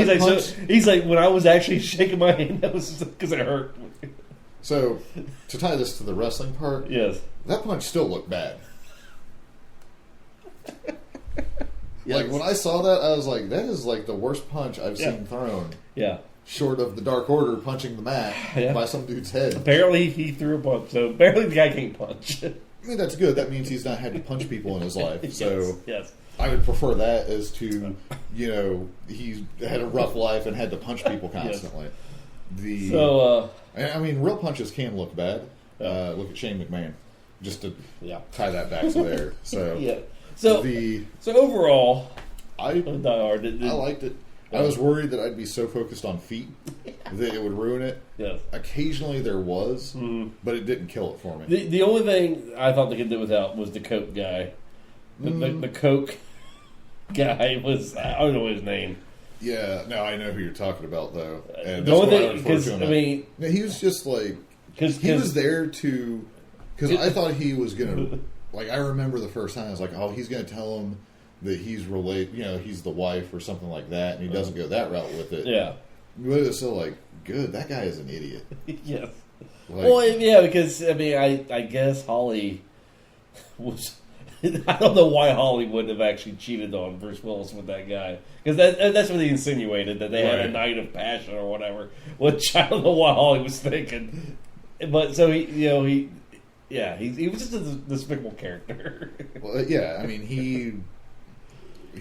he's like, when I was actually shaking my hand, that was because it hurt. So, to tie this to the wrestling part, yes, that punch still looked bad. Yes. Like, when I saw that, I was like, that is like the worst punch I've seen thrown. Yeah. Short of the Dark Order punching the mat by some dude's head. Apparently he threw a punch, so apparently the guy can't punch. I mean, that's good. That means he's not had to punch people in his life. So yes. I would prefer that as to, he's had a rough life and had to punch people constantly. I mean, real punches can look bad. Look at Shane McMahon. Just to tie that back to there. So So overall, I liked it. I was worried that I'd be so focused on feet that it would ruin it. Yes. Occasionally there was, but it didn't kill it for me. The only thing I thought they could do without was the Coke guy. The Coke guy was, I don't know his name. Yeah, no, I know who you're talking about, though. And the only thing, because, I mean... he was just like... He was there to... Because I thought he was going to... Like, I remember the first time, I was like, oh, he's going to tell him that he's he's the wife or something like that, and he doesn't go that route with it. Yeah. But it's still like, good, that guy is an idiot. Yes. Like, Well, yeah, because, I mean, I guess Holly was... I don't know why Holly wouldn't have actually cheated on Bruce Willis with that guy. Because that's what he insinuated, that they had a night of passion or whatever. Which I don't know why Holly was thinking. But so he was just a despicable character. Well, yeah, I mean, he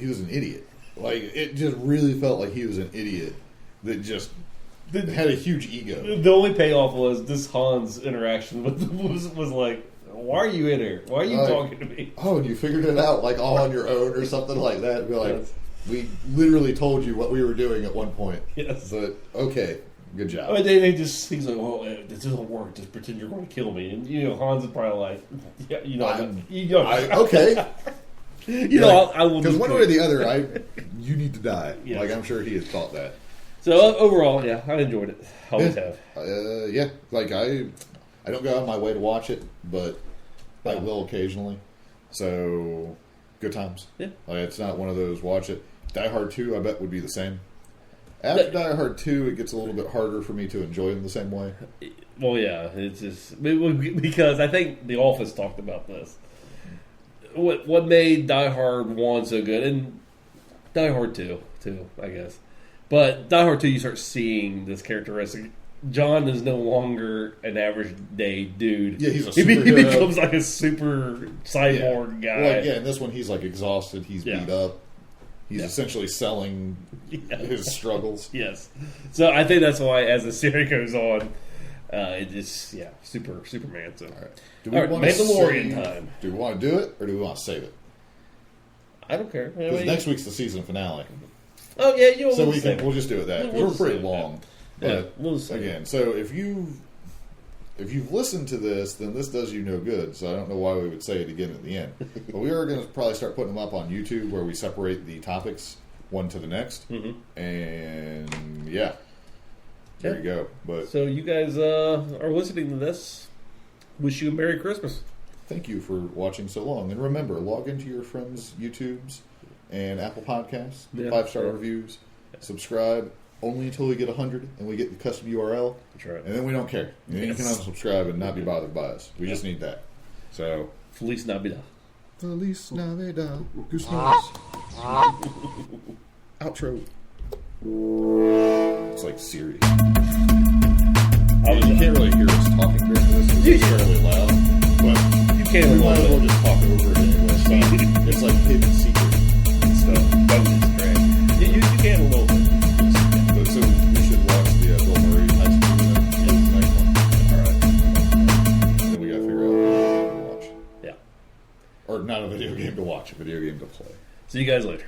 was an idiot. Like, it just really felt like he was an idiot that just had a huge ego. The only payoff was this Hans interaction was like, why are you in here? Why are you talking to me? Oh, and you figured it out, like, all on your own or something like that. Be like, Yes. we literally told you what we were doing at one point. Yes. But, okay, good job. But they he's like, oh, this doesn't work. Just pretend you're going to kill me. And, Hans is probably like, yeah, okay. I will. Because one way or the other, you need to die. Yes. Like, I'm sure he has thought that. So, overall, yeah, I enjoyed it. Always have. Like, I don't go out of my way to watch it, but I will occasionally. So, good times. Yeah. Like, it's not one of those watch it. Die Hard 2, I bet, would be the same. After Die Hard 2, it gets a little bit harder for me to enjoy them the same way. Well, yeah, it's just because I think The Office talked about this. What made Die Hard 1 so good, and Die Hard 2, I guess. But Die Hard 2, you start seeing this characteristic. John is no longer an average day dude. Yeah, he's a he superhero. becomes like a super cyborg guy. Well, yeah, and this one he's like exhausted. He's beat up. He's Yeah. essentially selling his struggles. Yes. So I think that's why, as the series goes on, it just Superman. So, All right. All right, Mandalorian time. Do we want to do it or do we want to save it? I don't care. Because next week's the season finale. Oh yeah, So we'll just do it that. We'll We're just pretty save it. long. Yeah, But we'll just save again, so if you've listened to this, then this does you no good. So I don't know why we would say it again at the end. But we are going to probably start putting them up on YouTube where we separate the topics one to the next. Mm-hmm. And there you go. But So you guys are listening to this. Wish you a Merry Christmas. thank you for watching so long. And remember, log into your friends' YouTubes and Apple Podcasts, 5-star reviews, subscribe. Only until we get 100 and we get the custom URL. That's right. And then we don't care. And then you can unsubscribe and not be bothered by us. We just need that. So, Feliz Navidad. Feliz Navidad. Goose noise. Outro. It's like Siri. You can't really hear us talking during this. It's fairly loud. But You can't. we might as well just talk over it anyway. So it's like hidden secret and stuff. Bonus track. You can a little bit. But so we should watch the Bill Murray High School then. Next one. All right. Then we got to figure out what to watch. Yeah. Or not a video game to watch, a video game to play. See you guys later.